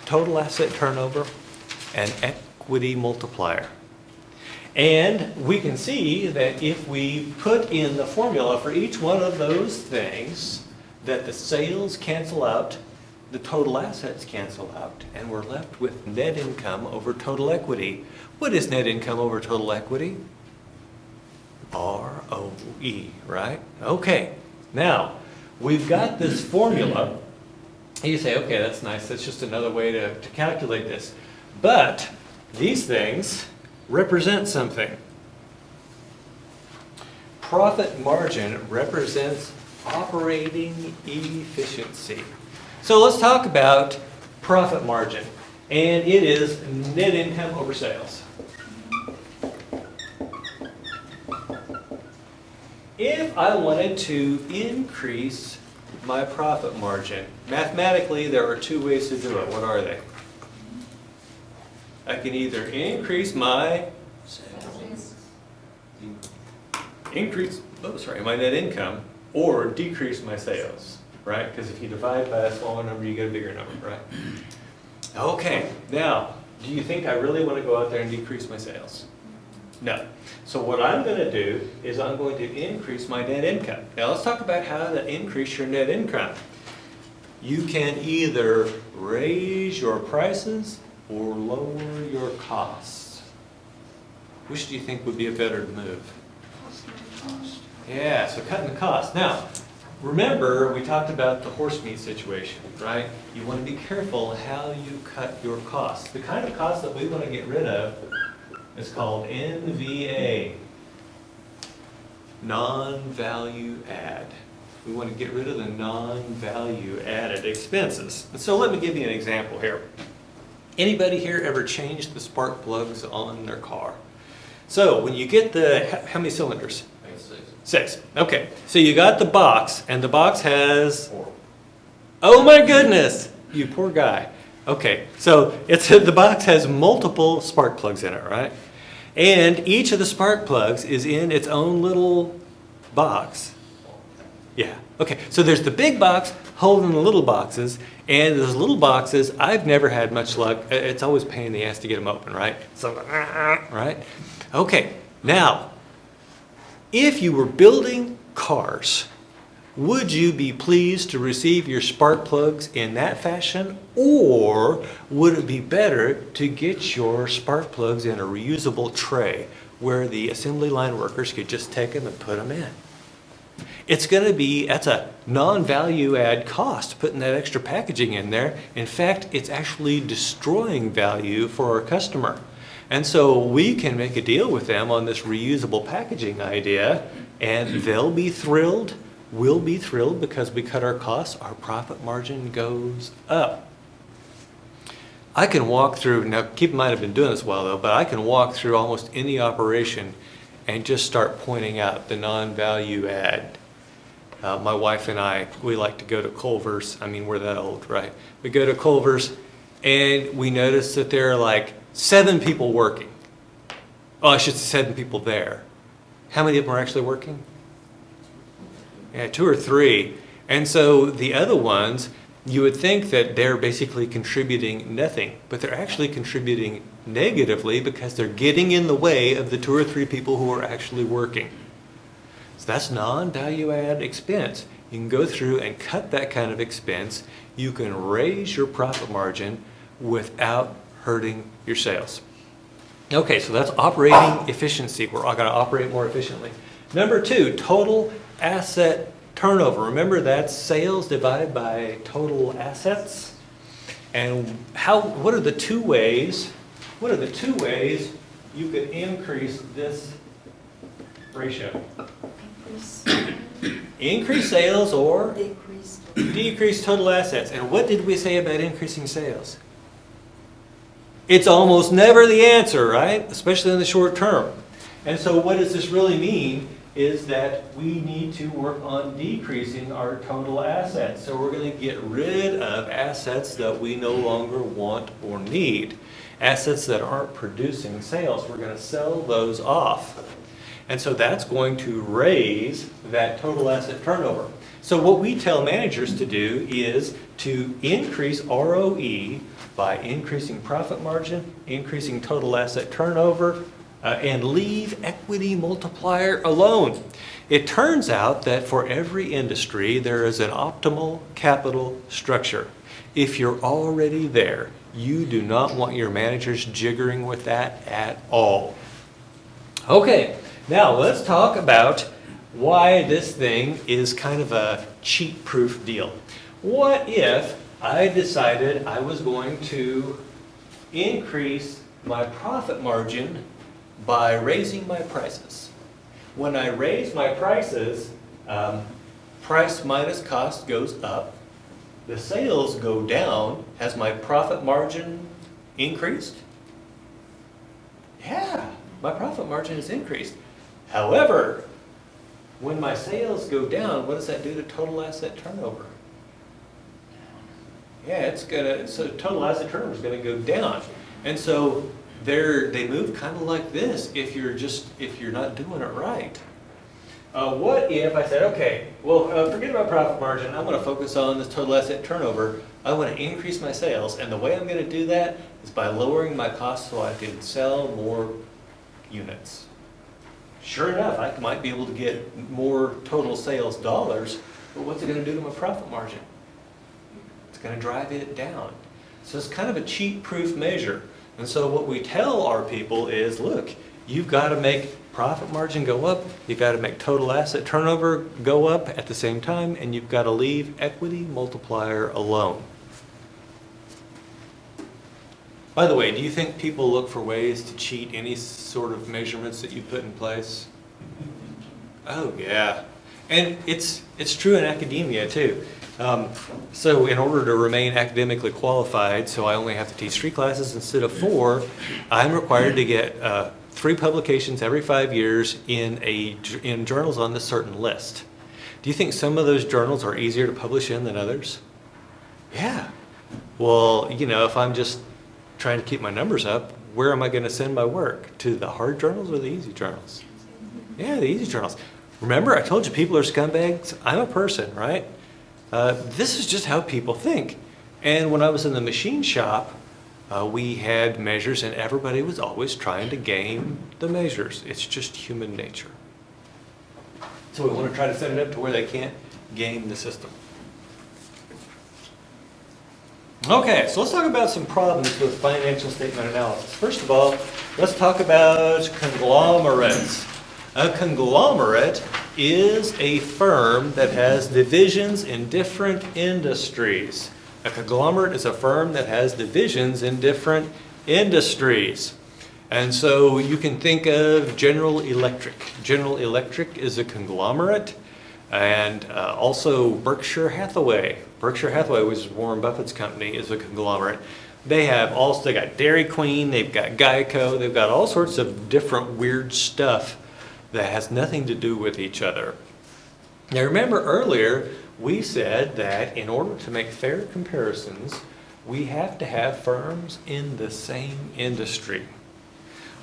A: total asset turnover, and equity multiplier. And we can see that if we put in the formula for each one of those things, that the sales cancel out, the total assets cancel out, and we're left with net income over total equity. What is net income over total equity? ROE, right? Okay, now, we've got this formula. You say, okay, that's nice. That's just another way to calculate this. But these things represent something. profit margin represents operating efficiency. So let's talk about profit margin. And it is net income over sales. If I wanted to increase my profit margin, mathematically there are two ways to do it. What are they? I can either increase my my net income, or decrease my sales, right? Because if you divide by a smaller number, you get a bigger number, right? Okay, now, do you think I really want to go out there and decrease my sales? No. So what I'm going to do is I'm going to increase my net income. Now let's talk about how to increase your net income. You can either raise your prices or lower your costs. Which do you think would be a better move? Yeah, so cutting the cost. Now, remember we talked about the horse meat situation, right? You want to be careful how you cut your costs. The kind of cost that we want to get rid of is called NVA, non-value add. We want to get rid of the non-value added expenses. And so let me give you an example here. Anybody here ever changed the spark plugs on their car? So when you get how many cylinders? 6. Okay, so you got the box, and the box has 4. Oh my goodness, you poor guy. Okay, so the box has multiple spark plugs in it, right? And each of the spark plugs is in its own little box. Yeah, okay, so there's the big box holding the little boxes, and those little boxes, I've never had much luck. It's always a pain in the ass to get them open, right? So, right? Okay, now, if you were building cars, would you be pleased to receive your spark plugs in that fashion, or would it be better to get your spark plugs in a reusable tray where the assembly line workers could just take them and put them in? That's a non-value add cost, putting that extra packaging in there. In fact, it's actually destroying value for our customer. And so we can make a deal with them on this reusable packaging idea, and they'll be thrilled. We'll be thrilled because we cut our costs, our profit margin goes up. I can walk through, now keep in mind I've been doing this a while though, but I can walk through almost any operation and just start pointing out the non-value add. My wife and I, we like to go to Culver's. I mean, we're that old, right? We go to Culver's and we notice that there are like 7 people working. Oh, I should say 7 people there. How many of them are actually working? Yeah, 2 or 3. And so the other ones, you would think that they're basically contributing nothing, but they're actually contributing negatively because they're getting in the way of the 2 or 3 people who are actually working. So that's non-value add expense. You can go through and cut that kind of expense. You can raise your profit margin without hurting your sales. Okay, so that's operating efficiency. We're all going to operate more efficiently. Number 2, total asset turnover. Remember, that's sales divided by total assets. And what are the two ways you could increase this ratio? Increase sales or decrease total assets. And what did we say about increasing sales? It's almost never the answer, right? Especially in the short term. And so what does this really mean is that we need to work on decreasing our total assets. So we're going to get rid of assets that we no longer want or need. Assets that aren't producing sales, we're going to sell those off. And so that's going to raise that total asset turnover. So what we tell managers to do is to increase ROE by increasing profit margin, increasing total asset turnover, and leave equity multiplier alone. It turns out that for every industry, there is an optimal capital structure. If you're already there, you do not want your managers jiggering with that at all. Okay, now let's talk about why this thing is kind of a cheat-proof deal. What if I decided I was going to increase my profit margin by raising my prices? when I raise my prices, price minus cost goes up. The sales go down. Has my profit margin increased? Yeah, my profit margin has increased. However, when my sales go down, what does that do to total asset turnover? Yeah, so total asset turnover is gonna go down. And so they move kind of like this if you're not doing it right. What if I said, okay, well, forget about profit margin, I'm gonna focus on this total asset turnover. I wanna increase my sales, and the way I'm gonna do that is by lowering my costs so I can sell more units. Sure enough, I might be able to get more total sales dollars, but what's it gonna do to my profit margin? It's gonna drive it down. So it's kind of a cheat-proof measure. And so what we tell our people is, look, you've got to make profit margin go up, you've got to make total asset turnover go up at the same time, and you've got to leave equity multiplier alone. By the way, do you think people look for ways to cheat any sort of measurements that you put in place? Oh yeah. And it's true in academia too. So in order to remain academically qualified, so I only have to teach 3 classes instead of 4, I'm required to get 3 publications every 5 years in journals on this certain list. Do you think some of those journals are easier to publish in than others? Yeah. Well, if I'm just trying to keep my numbers up, where am I going to send my work? To the hard journals or the easy journals? Yeah, the easy journals. Remember, I told you people are scumbags? I'm a person, right? This is just how people think. And when I was in the machine shop, we had measures and everybody was always trying to game the measures. It's just human nature. So we want to try to set it up to where they can't game the system. Okay, so let's talk about some problems with financial statement analysis. First of all, let's talk about conglomerates. A conglomerate is a firm that has divisions in different industries. A conglomerate is a firm that has divisions in different industries. And so you can think of General Electric. General Electric is a conglomerate, and also Berkshire Hathaway. Berkshire Hathaway, which is Warren Buffett's company, is a conglomerate. They got Dairy Queen, they've got Geico, they've got all sorts of different weird stuff that has nothing to do with each other. Now remember earlier, we said that in order to make fair comparisons, we have to have firms in the same industry.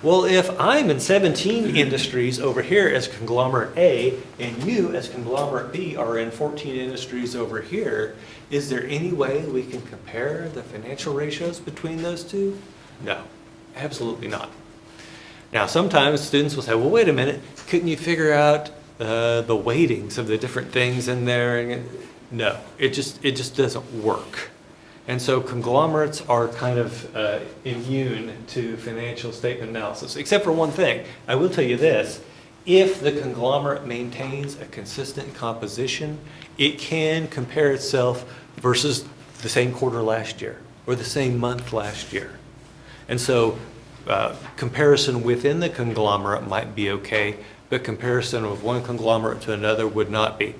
A: Well, if I'm in 17 industries over here as conglomerate A, and you as conglomerate B are in 14 industries over here, is there any way we can compare the financial ratios between those two? No, absolutely not. Now, sometimes students will say, well, wait a minute, couldn't you figure out the weightings of the different things in there? And no, it just doesn't work. And so conglomerates are kind of immune to financial statement analysis, except for one thing. I will tell you this, if the conglomerate maintains a consistent composition, it can compare itself versus the same quarter last year or the same month last year. And so comparison within the conglomerate might be okay, but comparison of one conglomerate to another would not be.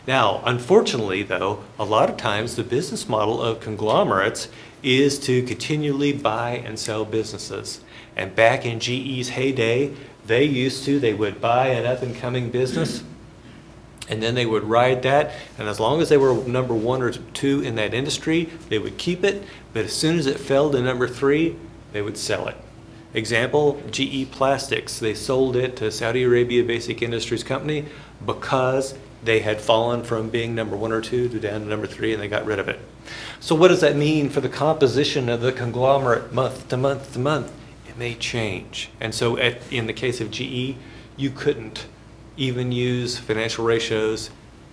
A: Now, unfortunately, though, a lot of times the business model of conglomerates is to continually buy and sell businesses. And back in GE's heyday, they would buy an up-and-coming business, and then they would ride that, and as long as they were number 1 or 2 in that industry, they would keep it, but as soon as it fell to number 3, they would sell it. Example, GE Plastics. They sold it to Saudi Arabia Basic Industries Company because they had fallen from being number 1 or 2 to down to number 3, and they got rid of it. So what does that mean for the composition of the conglomerate month to month to month? It may change. And so in the case of GE, you couldn't even use financial ratios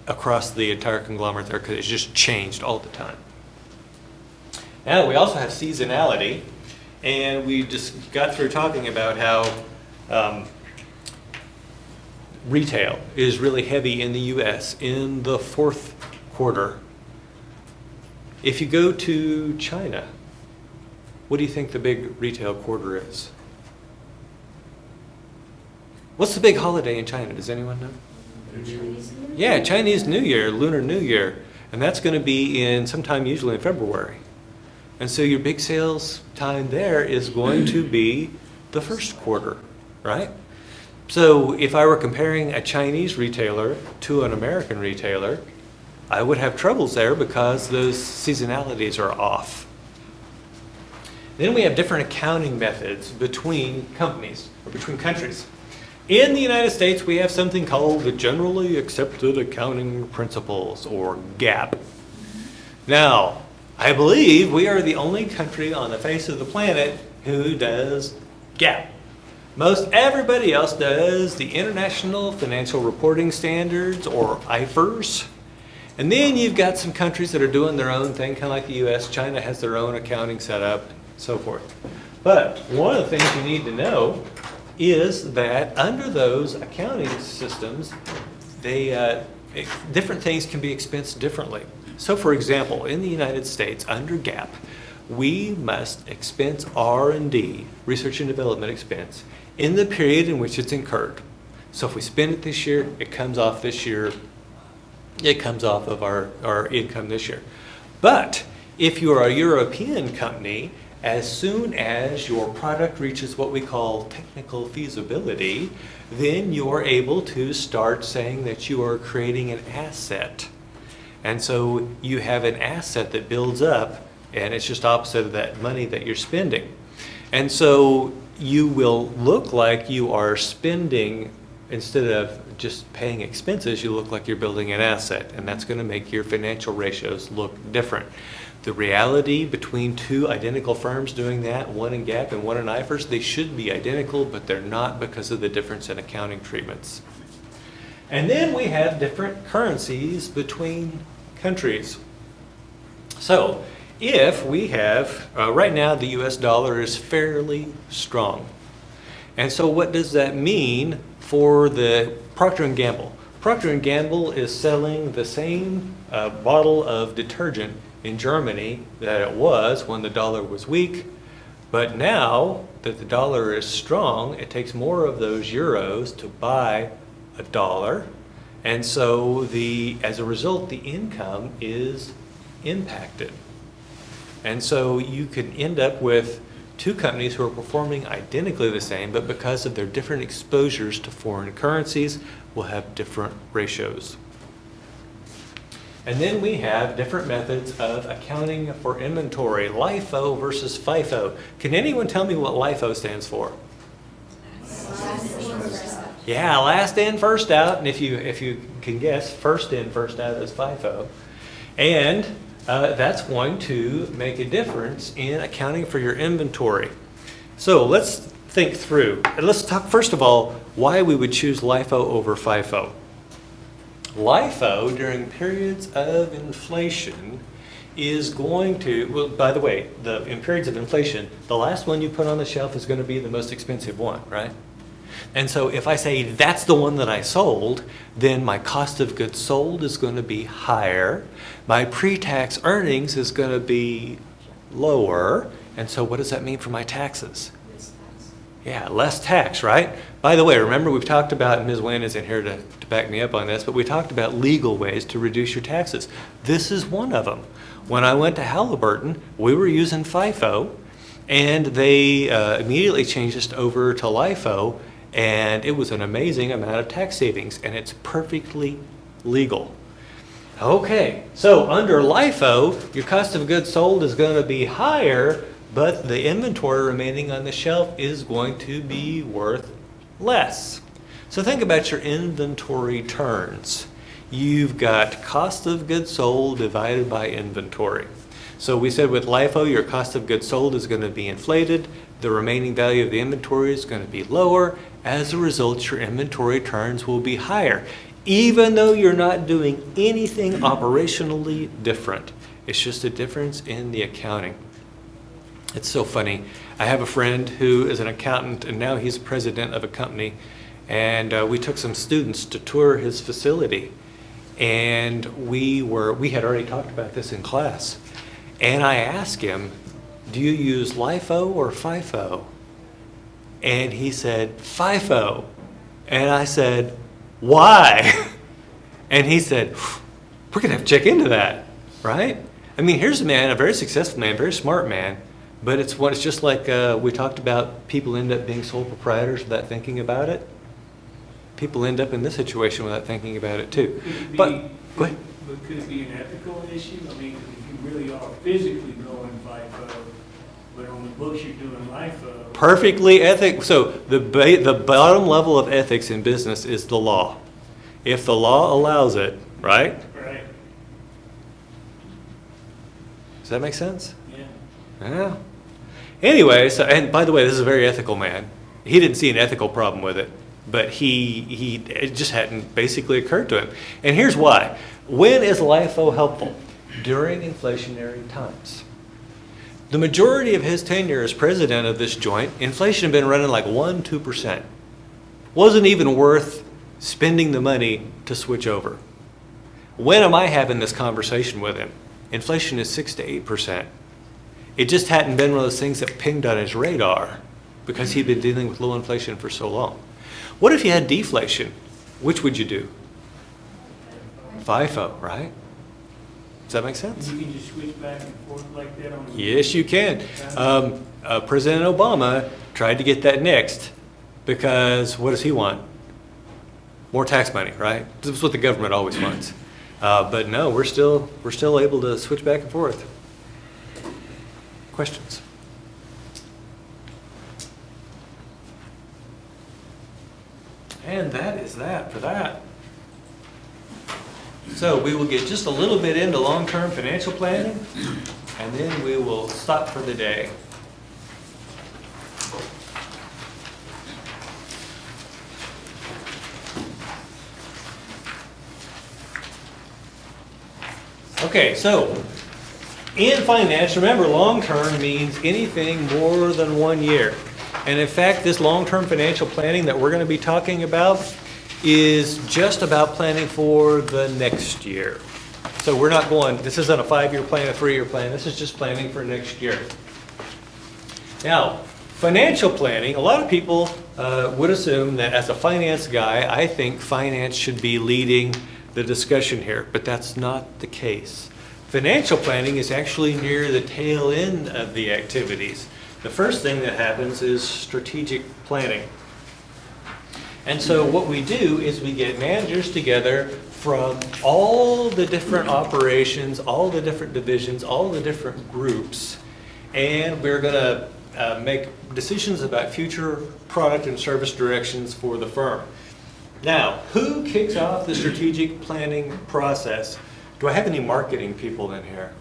A: across the entire conglomerate there because it just changed all the time. Now we also have seasonality. And we just got through talking about how retail is really heavy in the U.S. in the 4th quarter. If you go to China, what do you think the big retail quarter is? What's the big holiday in China? Does anyone know?
D: Chinese New Year?
A: Yeah, Chinese New Year, Lunar New Year. And that's going to be in sometime usually in February. And so your big sales time there is going to be the first quarter, right? So if I were comparing a Chinese retailer to an American retailer, I would have troubles there because those seasonalities are off. Then we have different accounting methods between companies or between countries. In the United States, we have something called the Generally Accepted Accounting Principles, or GAAP. Now, I believe we are the only country on the face of the planet who does GAAP. Most everybody else does the International Financial Reporting Standards, or IFRS. And then you've got some countries that are doing their own thing, kind of like the US. China has their own accounting setup, so forth. But one of the things you need to know is that under those accounting systems, different things can be expensed differently. So for example, in the United States, under GAAP, we must expense R&D, research and development expense, in the period in which it's incurred. So if we spend it this year, it comes off this year, it comes off of our income this year. But if you are a European company, as soon as your product reaches what we call technical feasibility, then you are able to start saying that you are creating an asset. And so you have an asset that builds up, and it's just opposite of that money that you're spending. And so you will look like you are spending, instead of just paying expenses, you look like you're building an asset, and that's going to make your financial ratios look different. The reality between two identical firms doing that, one in GAAP and one in IFRS, they should be identical, but they're not because of the difference in accounting treatments. And then we have different currencies between countries. So if we have, right now the US dollar is fairly strong. And so what does that mean for the Procter & Gamble? Procter & Gamble is selling the same bottle of detergent in Germany that it was when the dollar was weak, but now that the dollar is strong, it takes more of those euros to buy a dollar, and so as a result, the income is impacted. And so you can end up with two companies who are performing identically the same, but because of their different exposures to foreign currencies, will have different ratios. And then we have different methods of accounting for inventory, LIFO versus FIFO. Can anyone tell me what LIFO stands for? Yeah, last in, first out. And if you can guess, first in, first out is FIFO. And that's going to make a difference in accounting for your inventory. So let's think through. And let's talk, first of all, why we would choose LIFO over FIFO. LIFO, during periods of inflation, is going to, well, by the way, in periods of inflation, the last one you put on the shelf is going to be the most expensive one, right? And so if I say that's the one that I sold, then my cost of goods sold is going to be higher. My pre-tax earnings is going to be lower. And so what does that mean for my taxes? Yeah, less tax, right? By the way, remember we've talked about, and Ms. Wayne is in here to back me up on this, but we talked about legal ways to reduce your taxes. This is one of them. When I went to Halliburton, we were using FIFO, and they immediately changed us over to LIFO, and it was an amazing amount of tax savings, and it's perfectly legal. Okay, so under LIFO, your cost of goods sold is going to be higher, but the inventory remaining on the shelf is going to be worth less. So think about your inventory turns. You've got cost of goods sold divided by inventory. So we said with LIFO, your cost of goods sold is going to be inflated. The remaining value of the inventory is going to be lower. As a result, your inventory turns will be higher, even though you're not doing anything operationally different. It's just a difference in the accounting. It's so funny. I have a friend who is an accountant, and now he's president of a company. And we took some students to tour his facility. And we had already talked about this in class. And I asked him, do you use LIFO or FIFO? And he said, FIFO. And I said, why? And he said, we're going to have to check into that, right? I mean, here's a man, a very successful man, very smart man, but it's just like we talked about, people end up being sole proprietors without thinking about it. People end up in this situation without thinking about it too.
C: Could it be,
A: But, go ahead.
C: but could it be an ethical issue? I mean, if you really are physically going FIFO, but on the books you're doing LIFO.
A: Perfectly ethic. So the bottom level of ethics in business is the law. If the law allows it, right?
C: Right,
A: Does that make sense?
C: yeah.
A: Yeah. Anyway, so, and by the way, this is a very ethical man. He didn't see an ethical problem with it, but it just hadn't basically occurred to him. And here's why. When is LIFO helpful? During inflationary times. The majority of his tenure as president of this joint, inflation had been running like 1-2%. Wasn't even worth spending the money to switch over. When am I having this conversation with him? Inflation is 6-8%. It just hadn't been one of those things that pinged on his radar because he'd been dealing with low inflation for so long. What if you had deflation? Which would you do? FIFO, right? Does that make sense?
C: You can just switch back and forth like that on.
A: Yes, you can. President Obama tried to get that nixed because what does he want? More tax money, right? This is what the government always wants. But no, we're still able to switch back and forth. Questions? And that is that for that. So we will get just a little bit into long-term financial planning, and then we will stop for the day. Okay, so in finance, remember, long-term means anything more than 1 year. And in fact, this long-term financial planning that we're going to be talking about is just about planning for the next year. So we're not going, this isn't a 5-year plan, a 3-year plan, this is just planning for next year. Now, financial planning, a lot of people would assume that as a finance guy, I think finance should be leading the discussion here, but that's not the case. Financial planning is actually near the tail end of the activities. The first thing that happens is strategic planning. And so what we do is we get managers together from all the different operations, all the different divisions, all the different groups, and we're going to make decisions about future product and service directions for the firm. Now, who kicks off the strategic planning process? Do I have any marketing people in here?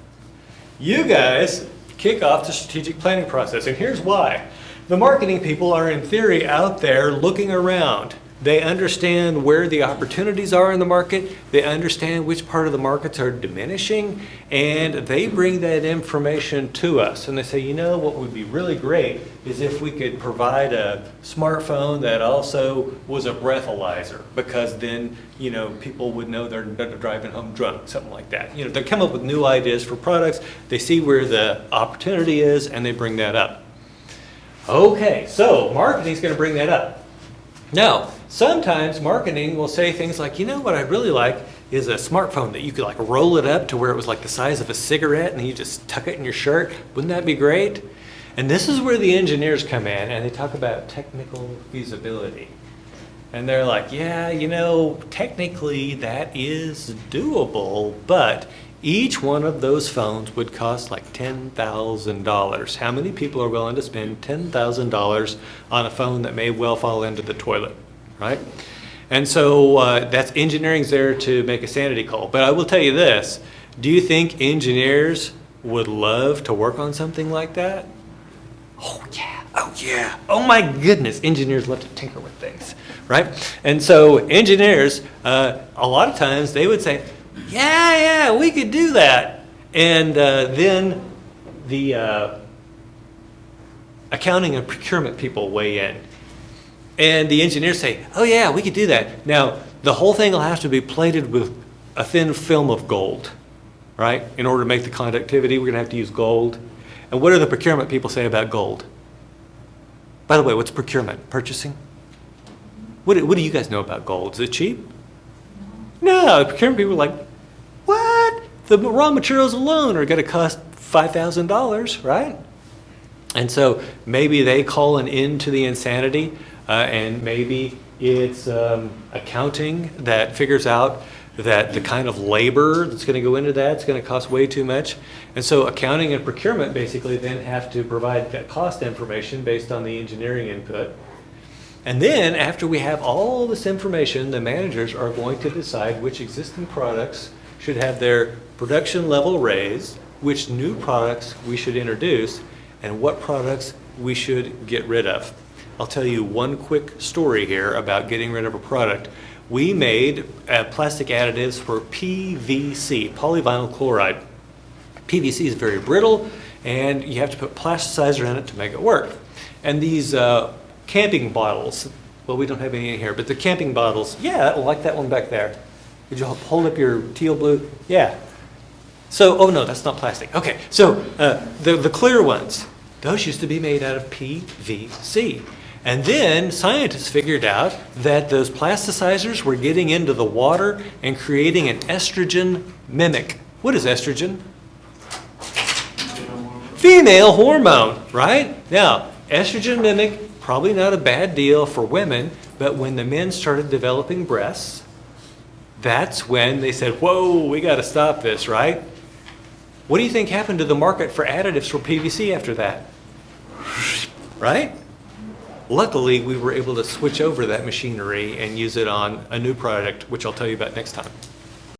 A: You guys kick off the strategic planning process, and here's why. The marketing people are in theory out there looking around. They understand where the opportunities are in the market, they understand which part of the markets are diminishing, and they bring that information to us. And they say, you know, what would be really great is if we could provide a smartphone that also was a breathalyzer, because then, you know, people would know they're driving home drunk, something like that. You know, they come up with new ideas for products, they see where the opportunity is, and they bring that up. Okay, so marketing's going to bring that up. Now, sometimes marketing will say things like, you know what I really like is a smartphone that you could like roll it up to where it was like the size of a cigarette and you just tuck it in your shirt. Wouldn't that be great? And this is where the engineers come in and they talk about technical feasibility. And they're like, yeah, you know, technically that is doable, but each one of those phones would cost like $10,000. How many people are willing to spend $10,000 on a phone that may well fall into the toilet, right? And so that's engineering's there to make a sanity call. But I will tell you this, do you think engineers would love to work on something like that? Oh yeah, oh yeah, oh my goodness, engineers love to tinker with things, right? And so engineers, a lot of times they would say, yeah, we could do that. And then the accounting and procurement people weigh in. And the engineers say, oh yeah, we could do that. Now, the whole thing will have to be plated with a thin film of gold, right? In order to make the conductivity, we're going to have to use gold. And what do the procurement people say about gold? By the way, what's procurement? Purchasing? What do you guys know about gold? Is it cheap? No, procurement people are like, what? The raw materials alone are going to cost $5,000, right? And so maybe they call an end to the insanity, and maybe it's accounting that figures out that the kind of labor that's going to go into that is going to cost way too much. And so accounting and procurement basically then have to provide that cost information based on the engineering input. And then after we have all this information, the managers are going to decide which existing products should have their production level raised, which new products we should introduce, and what products we should get rid of. I'll tell you one quick story here about getting rid of a product. We made plastic additives for PVC, polyvinyl chloride. PVC is very brittle, and you have to put plasticizer in it to make it work. And these camping bottles, well, we don't have any in here, but the camping bottles, yeah, like that one back there. Would you hold up your teal blue? Yeah. So, oh no, that's not plastic. Okay, so the clear ones, those used to be made out of PVC. And then scientists figured out that those plasticizers were getting into the water and creating an estrogen mimic. What is estrogen? Female hormone, right? Now, estrogen mimic, probably not a bad deal for women, but when the men started developing breasts, that's when they said, whoa, we got to stop this, right? What do you think happened to the market for additives for PVC after that? Right? Luckily, we were able to switch over that machinery and use it on a new product, which I'll tell you about next time.